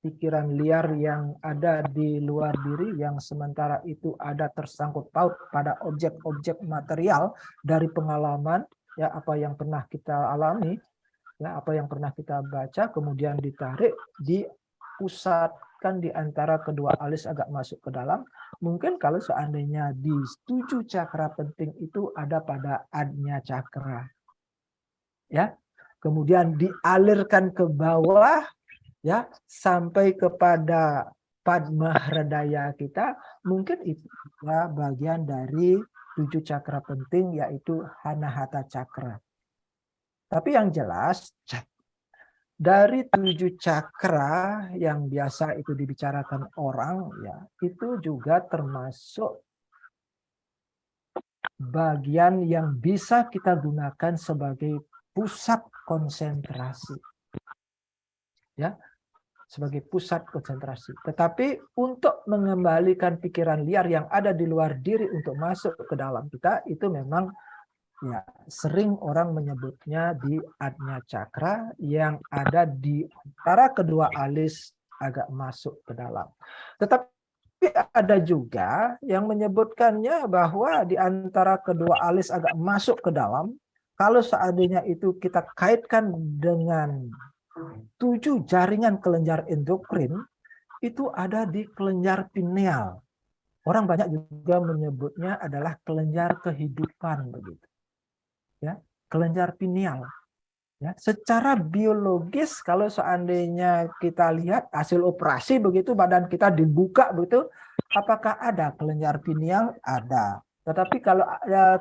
S4: pikiran liar yang ada di luar diri yang sementara itu ada tersangkut paut pada objek-objek material dari pengalaman ya, apa yang pernah kita alami ya, apa yang pernah kita baca, kemudian ditarik, dipusatkan di antara kedua alis agak masuk ke dalam. Mungkin kalau seandainya di 7 cakra penting itu ada pada Ajna cakra ya, kemudian dialirkan ke bawah ya sampai kepada Padma Hridaya kita, mungkin itu juga bagian dari 7 cakra penting, yaitu Anahata cakra. Tapi yang jelas dari 7 cakra yang biasa itu dibicarakan orang ya, itu juga termasuk bagian yang bisa kita gunakan sebagai pusat konsentrasi ya, sebagai pusat konsentrasi. Tetapi untuk mengembalikan pikiran liar yang ada di luar diri untuk masuk ke dalam kita, itu memang ya sering orang menyebutnya di Ajna Cakra yang ada di antara kedua alis agak masuk ke dalam. Tetapi ada juga yang menyebutkannya bahwa di antara kedua alis agak masuk ke dalam, kalau seandainya itu kita kaitkan dengan 7 jaringan kelenjar endokrin, itu ada di kelenjar pineal. Orang banyak juga menyebutnya adalah kelenjar kehidupan begitu. Ya, kelenjar pineal. Ya, secara biologis kalau seandainya kita lihat hasil operasi begitu, badan kita dibuka begitu, apakah ada kelenjar pineal? Ada. Tetapi kalau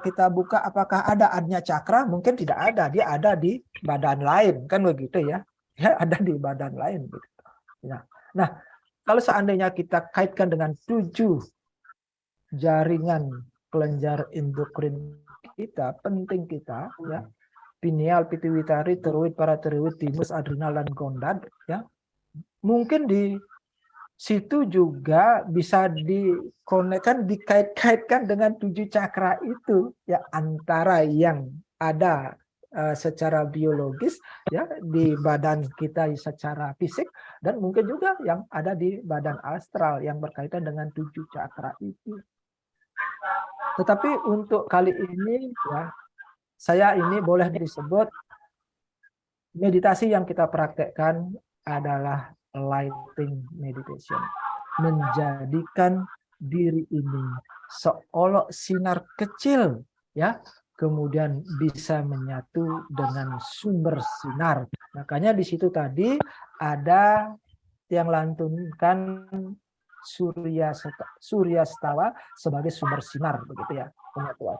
S4: kita buka apakah ada Ajna Cakra? Mungkin tidak ada. Dia ada di badan lain, kan begitu ya. Ya, ada di badan lain begitu. Ya. Nah, kalau seandainya kita kaitkan dengan 7 jaringan kelenjar endokrin kita, penting kita ya, pineal, pituitari, tiroid, paratiroid, timus, adrenal, dan gondad ya. Mungkin di situ juga bisa dikonekkan, dikait-kaitkan dengan 7 cakra itu ya, antara yang ada secara biologis ya di badan kita secara fisik, dan mungkin juga yang ada di badan astral yang berkaitan dengan 7 cakra itu. Tetapi untuk kali ini ya, saya ini boleh disebut meditasi yang kita praktekkan adalah lighting meditation. Menjadikan diri ini seolah sinar kecil ya, kemudian bisa menyatu dengan sumber sinar. Makanya di situ tadi ada yang lantunkan Surya Stawa sebagai sumber sinar begitu ya, penyatuan.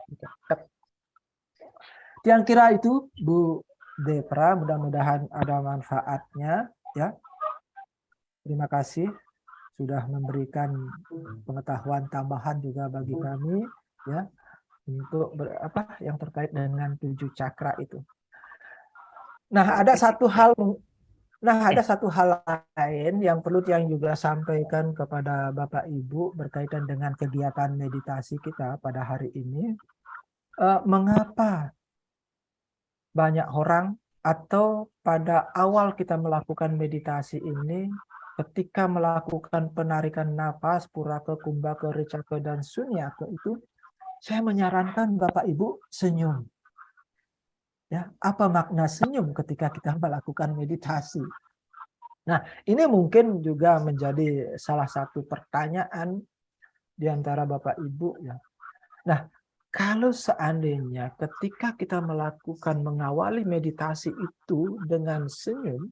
S4: Yang kira itu Bu Depra, mudah-mudahan ada manfaatnya ya. Terima kasih sudah memberikan pengetahuan tambahan juga bagi kami ya, untuk yang terkait dengan 7 cakra itu. Nah, ada satu hal lain yang perlu yang juga sampaikan kepada Bapak Ibu berkaitan dengan kegiatan meditasi kita pada hari ini. Mengapa banyak orang atau pada awal kita melakukan meditasi ini, ketika melakukan penarikan nafas Puraka, Kumbhaka, Recaka, dan Sunyaka itu, saya menyarankan Bapak Ibu senyum. Ya, apa makna senyum ketika kita melakukan meditasi? Nah, ini mungkin juga menjadi salah satu pertanyaan di antara Bapak Ibu ya. Nah, kalau seandainya ketika kita melakukan mengawali meditasi itu dengan senyum,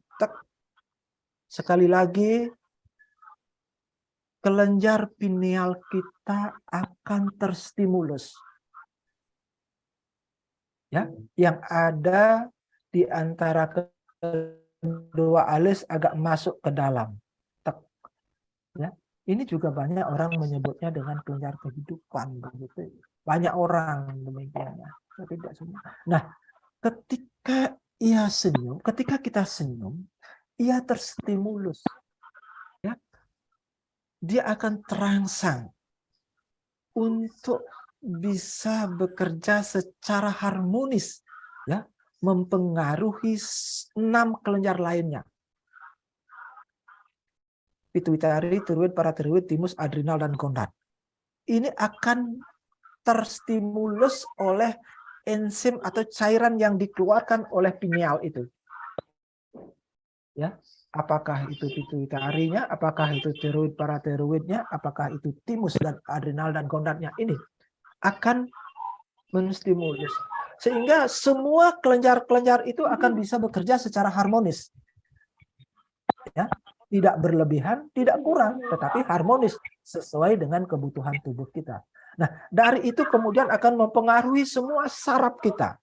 S4: sekali lagi kelenjar pineal kita akan terstimulus. Ya, yang ada di antara kedua alis agak masuk ke dalam. Ya, ini juga banyak orang menyebutnya dengan kelenjar kehidupan begitu. Banyak orang demikian, tapi tidak semua. Nah, ketika kita senyum, ia terstimulus. Ya, dia akan terangsang untuk bisa bekerja secara harmonis ya, mempengaruhi 6 kelenjar lainnya. Pituitari, tiroid, paratiroid, timus, adrenal, dan gondad. Ini akan terstimulus oleh enzim atau cairan yang dikeluarkan oleh pineal itu. Ya, apakah itu pituitarinya, apakah itu tiroid, paratiroidnya, apakah itu timus dan adrenal dan gondadnya, ini akan menstimulus sehingga semua kelenjar-kelenjar itu akan bisa bekerja secara harmonis. Ya, tidak berlebihan, tidak kurang, tetapi harmonis sesuai dengan kebutuhan tubuh kita. Nah, dari itu kemudian akan mempengaruhi semua saraf kita.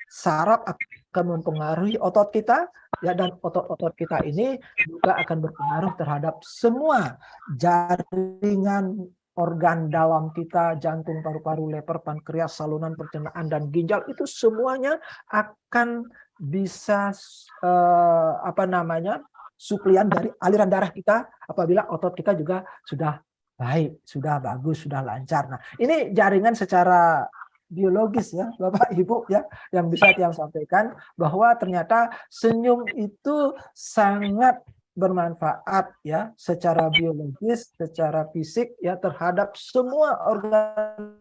S4: Saraf akan mempengaruhi otot kita, ya, dan otot-otot kita ini juga akan berpengaruh terhadap semua jaringan organ dalam kita, jantung, paru-paru, leher, pankreas, saluran pencernaan, dan ginjal, itu semuanya akan bisa suplian dari aliran darah kita apabila otot kita juga sudah baik, sudah bagus, sudah lancar. Nah, ini jaringan secara biologis ya Bapak Ibu ya yang bisa Tiang sampaikan bahwa ternyata senyum itu sangat bermanfaat ya secara biologis, secara fisik ya terhadap semua organ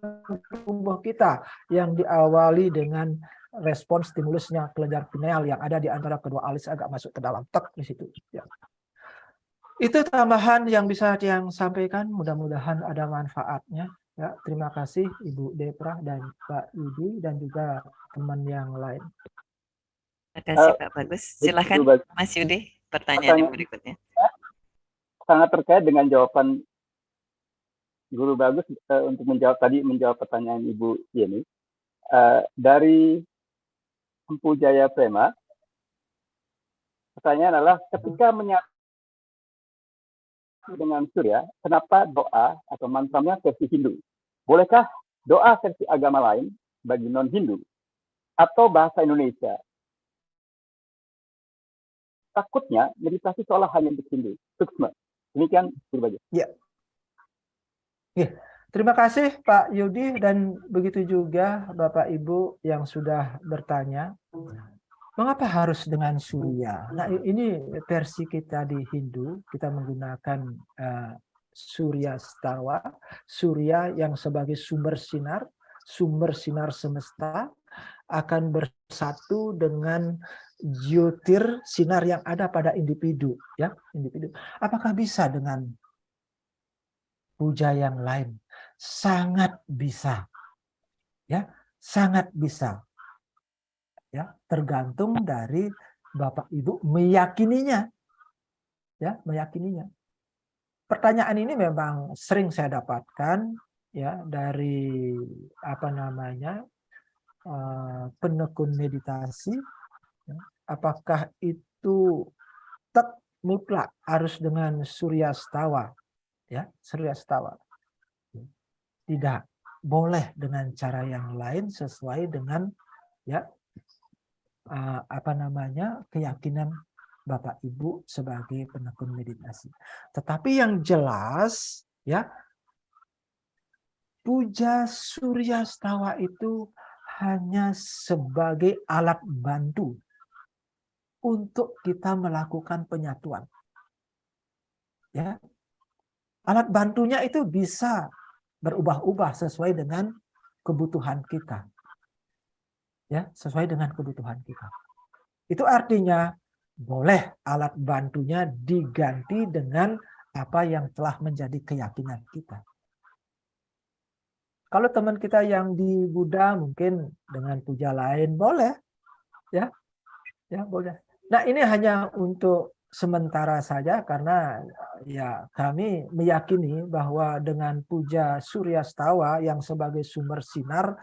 S4: tubuh kita yang diawali dengan respon stimulusnya kelenjar pineal yang ada di antara kedua alis agak masuk ke dalam tek di situ ya. Itu tambahan yang bisa Tiang sampaikan, mudah-mudahan ada manfaatnya. Ya, terima kasih Ibu Depra dan Pak Yudi dan juga teman yang lain.
S2: Terima kasih
S3: Eh,
S2: Pak Bagus.
S3: Bu
S2: Silakan
S3: Bagus,
S2: Mas Yudi, pertanyaan yang
S3: pertanyaan
S2: berikutnya.
S3: sangat terkait dengan jawaban Guru Bagus untuk menjawab pertanyaan Ibu Yeni. Dari Empu Jaya Prema, pertanyaan adalah ketika menyatu dengan Surya, kenapa doa atau mantranya versi Hindu? Bolehkah doa versi agama lain bagi non-Hindu atau bahasa Indonesia? Takutnya meditasi seolah hanya untuk Hindu. Suksma. Demikian Guru Bagus.
S4: Ya. Terima kasih Pak Yudi dan begitu juga Bapak Ibu yang sudah bertanya. Mengapa harus dengan Surya? Nah, ini versi kita di Hindu, kita menggunakan Surya Stawa, Surya yang sebagai sumber sinar semesta akan bersatu dengan jyotir sinar yang ada pada individu, ya, individu. Apakah bisa dengan puja yang lain? Sangat bisa. Ya, sangat bisa. Ya, tergantung dari Bapak Ibu meyakininya. Ya, meyakininya. Pertanyaan ini memang sering saya dapatkan ya dari penekun meditasi. Ya. Apakah itu mutlak harus dengan Surya Stawa? Ya, Surya Stawa. Tidak, boleh dengan cara yang lain sesuai dengan ya keyakinan Bapak Ibu sebagai penekun meditasi. Tetapi yang jelas ya puja Surya Stawa itu hanya sebagai alat bantu untuk kita melakukan penyatuan. Ya. Alat bantunya itu bisa berubah-ubah sesuai dengan kebutuhan kita. Ya, sesuai dengan kebutuhan kita. Itu artinya boleh alat bantunya diganti dengan apa yang telah menjadi keyakinan kita. Kalau teman kita yang di Buddha mungkin dengan puja lain boleh, ya, boleh. Nah ini hanya untuk sementara saja karena ya kami meyakini bahwa dengan puja Surya Stawa yang sebagai sumber sinar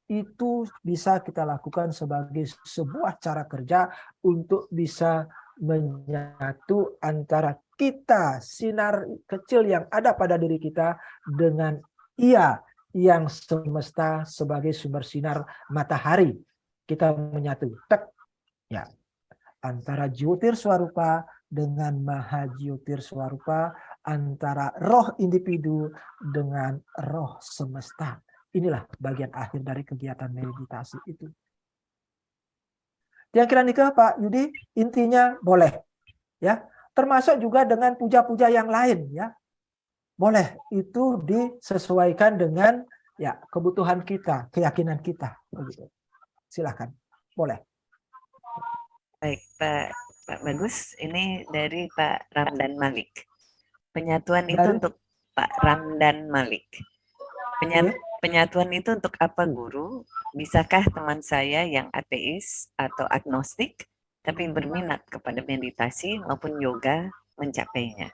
S4: itu bisa kita lakukan sebagai sebuah cara kerja untuk bisa menyatu antara kita, sinar kecil yang ada pada diri kita dengan Ia yang semesta sebagai sumber sinar matahari. Kita menyatu. Ya. Antara Jyotir Swarupa dengan Maha Jyotir Swarupa, antara roh individu dengan roh semesta. Inilah bagian akhir dari kegiatan meditasi itu. Kira-kira nikah Pak Yudi, intinya boleh, ya. Termasuk juga dengan puja-puja yang lain, ya. Boleh, itu disesuaikan dengan ya kebutuhan kita, keyakinan kita. Begitu. Silakan, boleh.
S2: Baik Pak Bagus, ini dari Pak Ramdan Malik. Penyatuan itu untuk Pak Ramdan Malik. Penyatuan itu untuk apa Guru? Bisakah teman saya yang ateis atau agnostik tapi berminat kepada meditasi maupun yoga mencapainya?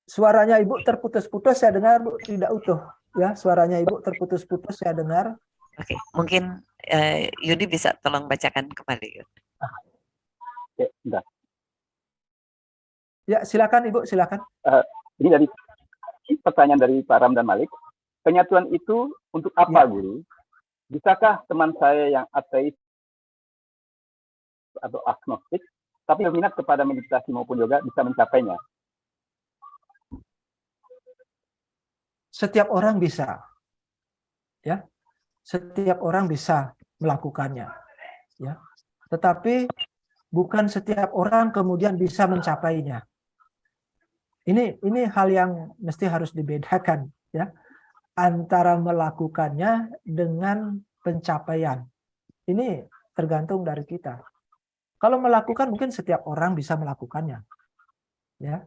S4: Suaranya Ibu terputus-putus, saya dengar Bu, tidak utuh. Ya, suaranya Ibu terputus-putus, saya dengar.
S2: Oke, mungkin Yudi bisa tolong bacakan kembali.
S3: Oke, enggak.
S4: Ya, silakan Ibu, silakan.
S3: Ini dari pertanyaan dari Pak Ramdan Malik. Penyatuan itu untuk apa, Guru? Bisakah teman saya yang ateis atau agnostik, tapi berminat kepada meditasi maupun yoga bisa mencapainya?
S4: Setiap orang bisa. Ya. setiap orang bisa melakukannya, ya. Tetapi bukan setiap orang kemudian bisa mencapainya. Ini hal yang mesti harus dibedakan, ya, antara melakukannya dengan pencapaian. Ini tergantung dari kita. Kalau melakukan mungkin setiap orang bisa melakukannya, ya.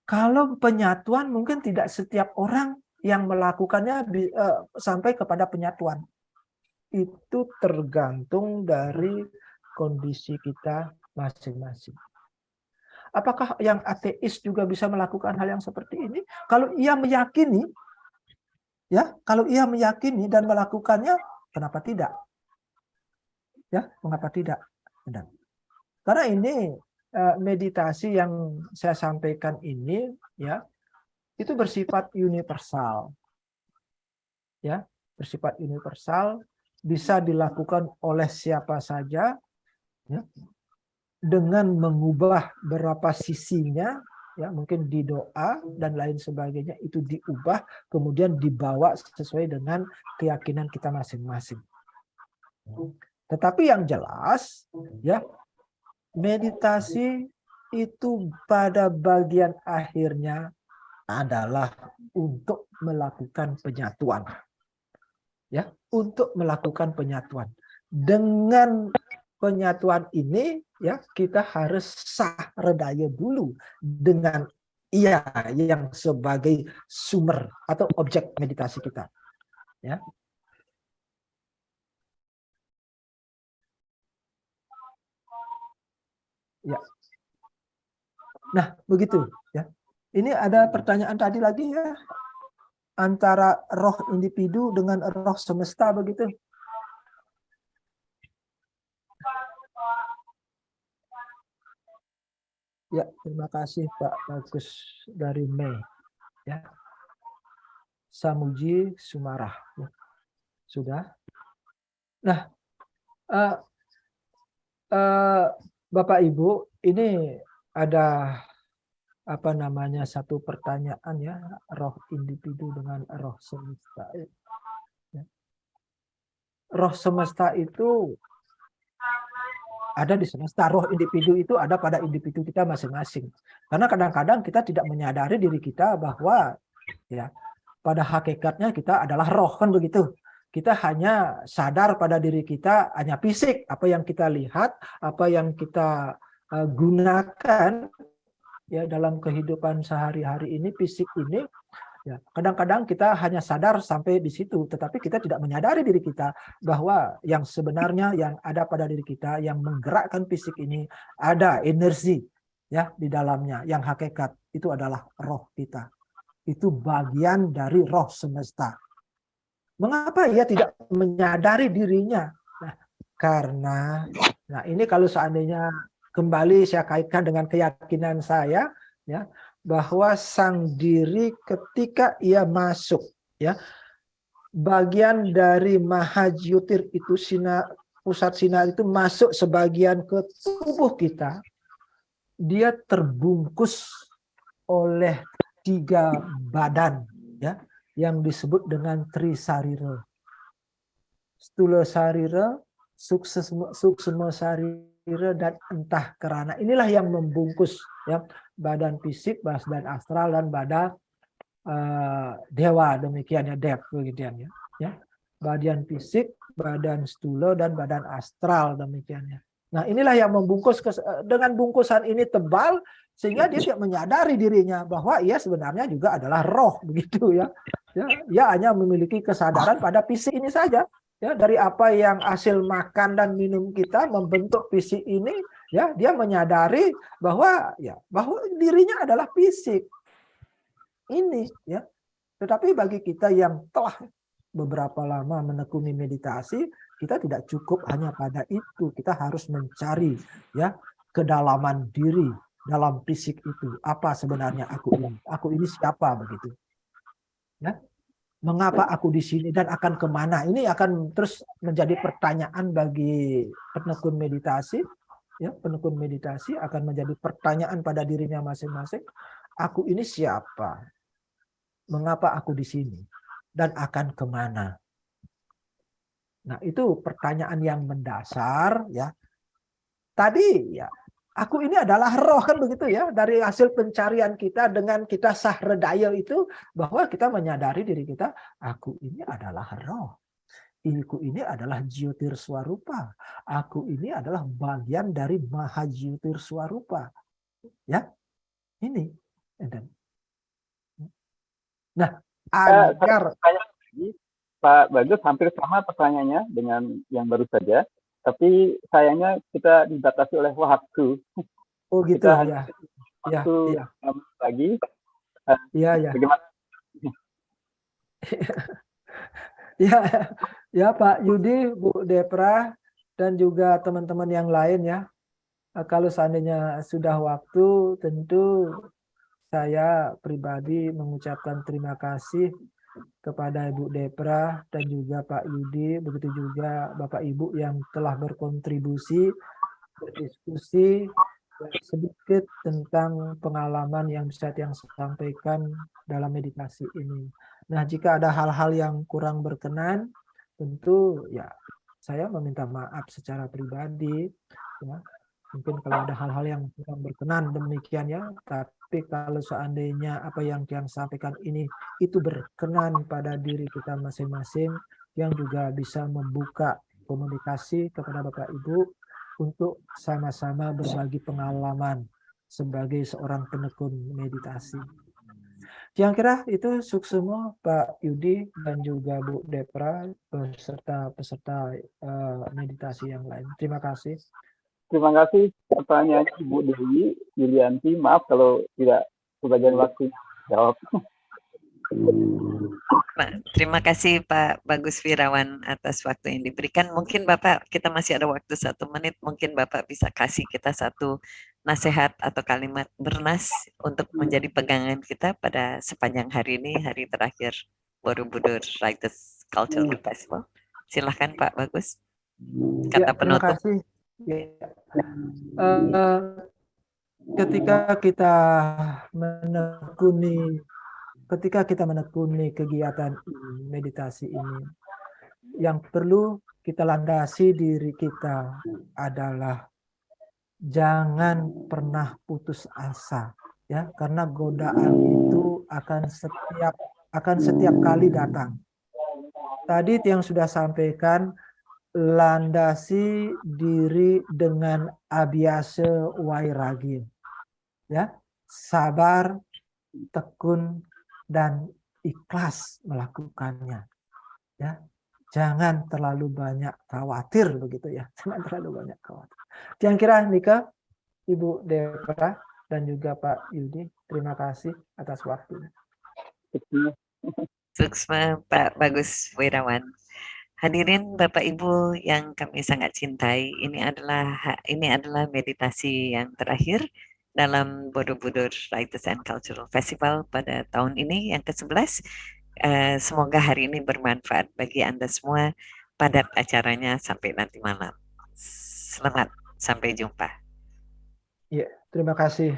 S4: Kalau penyatuan mungkin tidak setiap orang yang melakukannya sampai kepada penyatuan. Itu tergantung dari kondisi kita masing-masing. Apakah yang ateis juga bisa melakukan hal yang seperti ini? Kalau ia meyakini, ya, kalau ia meyakini dan melakukannya, kenapa tidak? Ya, mengapa tidak? Karena ini meditasi yang saya sampaikan ini, ya, itu bersifat universal, ya, bersifat universal, bisa dilakukan oleh siapa saja, ya, dengan mengubah beberapa sisinya, ya, mungkin di doa dan lain sebagainya itu diubah kemudian dibawa sesuai dengan keyakinan kita masing-masing. Tetapi yang jelas, ya, meditasi itu pada bagian akhirnya adalah untuk melakukan penyatuan, ya, untuk melakukan penyatuan. Dengan penyatuan ini, ya, kita harus sahradaya dulu dengan ia yang sebagai sumber atau objek meditasi kita, ya. Ya. Nah, begitu, ya. Ini ada pertanyaan tadi lagi, ya, antara roh individu dengan roh semesta, begitu. Ya, terima kasih Pak Bagus dari Mei, ya. Samuji Sumarah, ya. Sudah. Nah, Bapak Ibu, ini ada apa namanya satu pertanyaan, ya, roh individu dengan roh semesta. Ya. Roh semesta itu ada di semesta, roh individu itu ada pada individu kita masing-masing. Karena kadang-kadang kita tidak menyadari diri kita bahwa, ya, pada hakikatnya kita adalah roh, kan begitu. Kita hanya sadar pada diri kita hanya fisik, apa yang kita lihat, apa yang kita gunakan, ya, dalam kehidupan sehari-hari ini, fisik ini, ya, kadang-kadang kita hanya sadar sampai di situ, tetapi kita tidak menyadari diri kita bahwa yang sebenarnya yang ada pada diri kita yang menggerakkan fisik ini ada energi, ya, di dalamnya, yang hakikat itu adalah roh kita. Itu bagian dari roh semesta. Mengapa ia tidak menyadari dirinya? Nah, karena, nah, ini kalau seandainya kembali saya kaitkan dengan keyakinan saya, ya, bahwa sang diri ketika ia masuk, ya, bagian dari Mahajyotir itu, pusat sinar itu masuk sebagian ke tubuh kita, dia terbungkus oleh 3 badan, ya, yang disebut dengan Trisarira. Stula sarira, suksma sarira, dan entah kerana. Inilah yang membungkus, ya, badan fisik, badan astral, dan badan dewa, demikian, ya, dev, begitu, ya. Badan fisik, badan stula, dan badan astral, demikian, ya. Nah, inilah yang membungkus, dengan bungkusan ini tebal sehingga dia tidak menyadari dirinya bahwa ia sebenarnya juga adalah roh, begitu, ya. Ia hanya memiliki kesadaran pada fisik ini saja, ya, dari apa yang hasil makan dan minum kita membentuk fisik ini, ya, dia menyadari bahwa, ya, bahwa dirinya adalah fisik ini, ya. Tetapi bagi kita yang telah beberapa lama menekuni meditasi, kita tidak cukup hanya pada itu. Kita harus mencari, ya, kedalaman diri dalam fisik itu. Apa sebenarnya aku ini? Aku ini siapa, begitu, ya. Mengapa aku di sini dan akan kemana? Ini akan terus menjadi pertanyaan bagi penekun meditasi, ya. Penekun meditasi akan menjadi pertanyaan pada dirinya masing-masing. Aku ini siapa? Mengapa aku di sini? Dan akan kemana? Nah, itu pertanyaan yang mendasar ya. Tadi ya, aku ini adalah roh kan begitu ya. Dari hasil pencarian kita dengan kita sahredaya itu bahwa kita menyadari diri kita, aku ini adalah roh. Aku ini adalah Jyotir Swarupa. Aku ini adalah bagian dari Maha Jyotir Swarupa. Ya, ini. Nah, agar
S3: Pak Bagus hampir sama pertanyaannya dengan yang baru saja, tapi sayangnya kita dibatasi oleh waktu.
S4: oh gitu
S3: Kita
S4: ya. Ya,
S3: waktu
S4: ya.
S3: lagi.
S4: Iya, ya.
S3: Bagaimana?
S4: Ya, ya Pak Yudi, Bu Depra, dan juga teman-teman yang lain ya. Kalau seandainya sudah waktu, tentu saya pribadi mengucapkan terima kasih kepada Ibu Depra dan juga Pak Yudi, begitu juga Bapak Ibu yang telah berkontribusi, berdiskusi sedikit tentang pengalaman yang bisa yang sampaikan dalam meditasi ini. Nah, jika ada hal-hal yang kurang berkenan, tentu ya saya meminta maaf secara pribadi. Ya. Mungkin kalau ada hal-hal yang kurang berkenan demikian ya. Tapi kalau seandainya apa yang sampaikan ini itu berkenan pada diri kita masing-masing, yang juga bisa membuka komunikasi kepada Bapak Ibu untuk sama-sama berbagi pengalaman sebagai seorang penekun meditasi. Kira-kira itu suksema Pak Yudi dan juga Bu Depra beserta peserta meditasi yang lain. Terima kasih.
S3: Terima kasih pertanyaannya Ibu Dewi Yulianti. Maaf kalau tidak sebagian waktu jawab.
S2: Terima kasih Pak Bagus Wirawan atas waktu yang diberikan. Mungkin Bapak, kita masih ada waktu 1 menit, mungkin Bapak bisa kasih kita satu nasihat atau kalimat bernas untuk menjadi pegangan kita pada sepanjang hari ini, hari terakhir Borobudur Writers Cultural Festival. Silahkan Pak Bagus, kata
S4: ya, terima
S2: penutup.
S4: kasih. Ya. Ketika kita menekuni kegiatan meditasi ini, yang perlu kita landasi diri kita adalah jangan pernah putus asa, ya, karena godaan itu akan setiap kali datang. Tadi yang sudah sampaikan, landasi diri dengan abhyasa vairagya, ya, sabar, tekun, dan ikhlas melakukannya. Ya, jangan terlalu banyak khawatir begitu ya, jangan terlalu banyak khawatir. Kira-kira Nika, Ibu Depra, dan juga Pak Yudi, terima kasih atas waktunya.
S2: Suksma Pak Bagus Wirawan. Hadirin Bapak Ibu yang kami sangat cintai, ini adalah meditasi yang terakhir dalam Borobudur Writers and Cultural Festival pada tahun ini yang ke-11. Semoga hari ini bermanfaat bagi Anda semua. Padat acaranya sampai nanti malam. Selamat, sampai jumpa.
S4: Ya, terima kasih.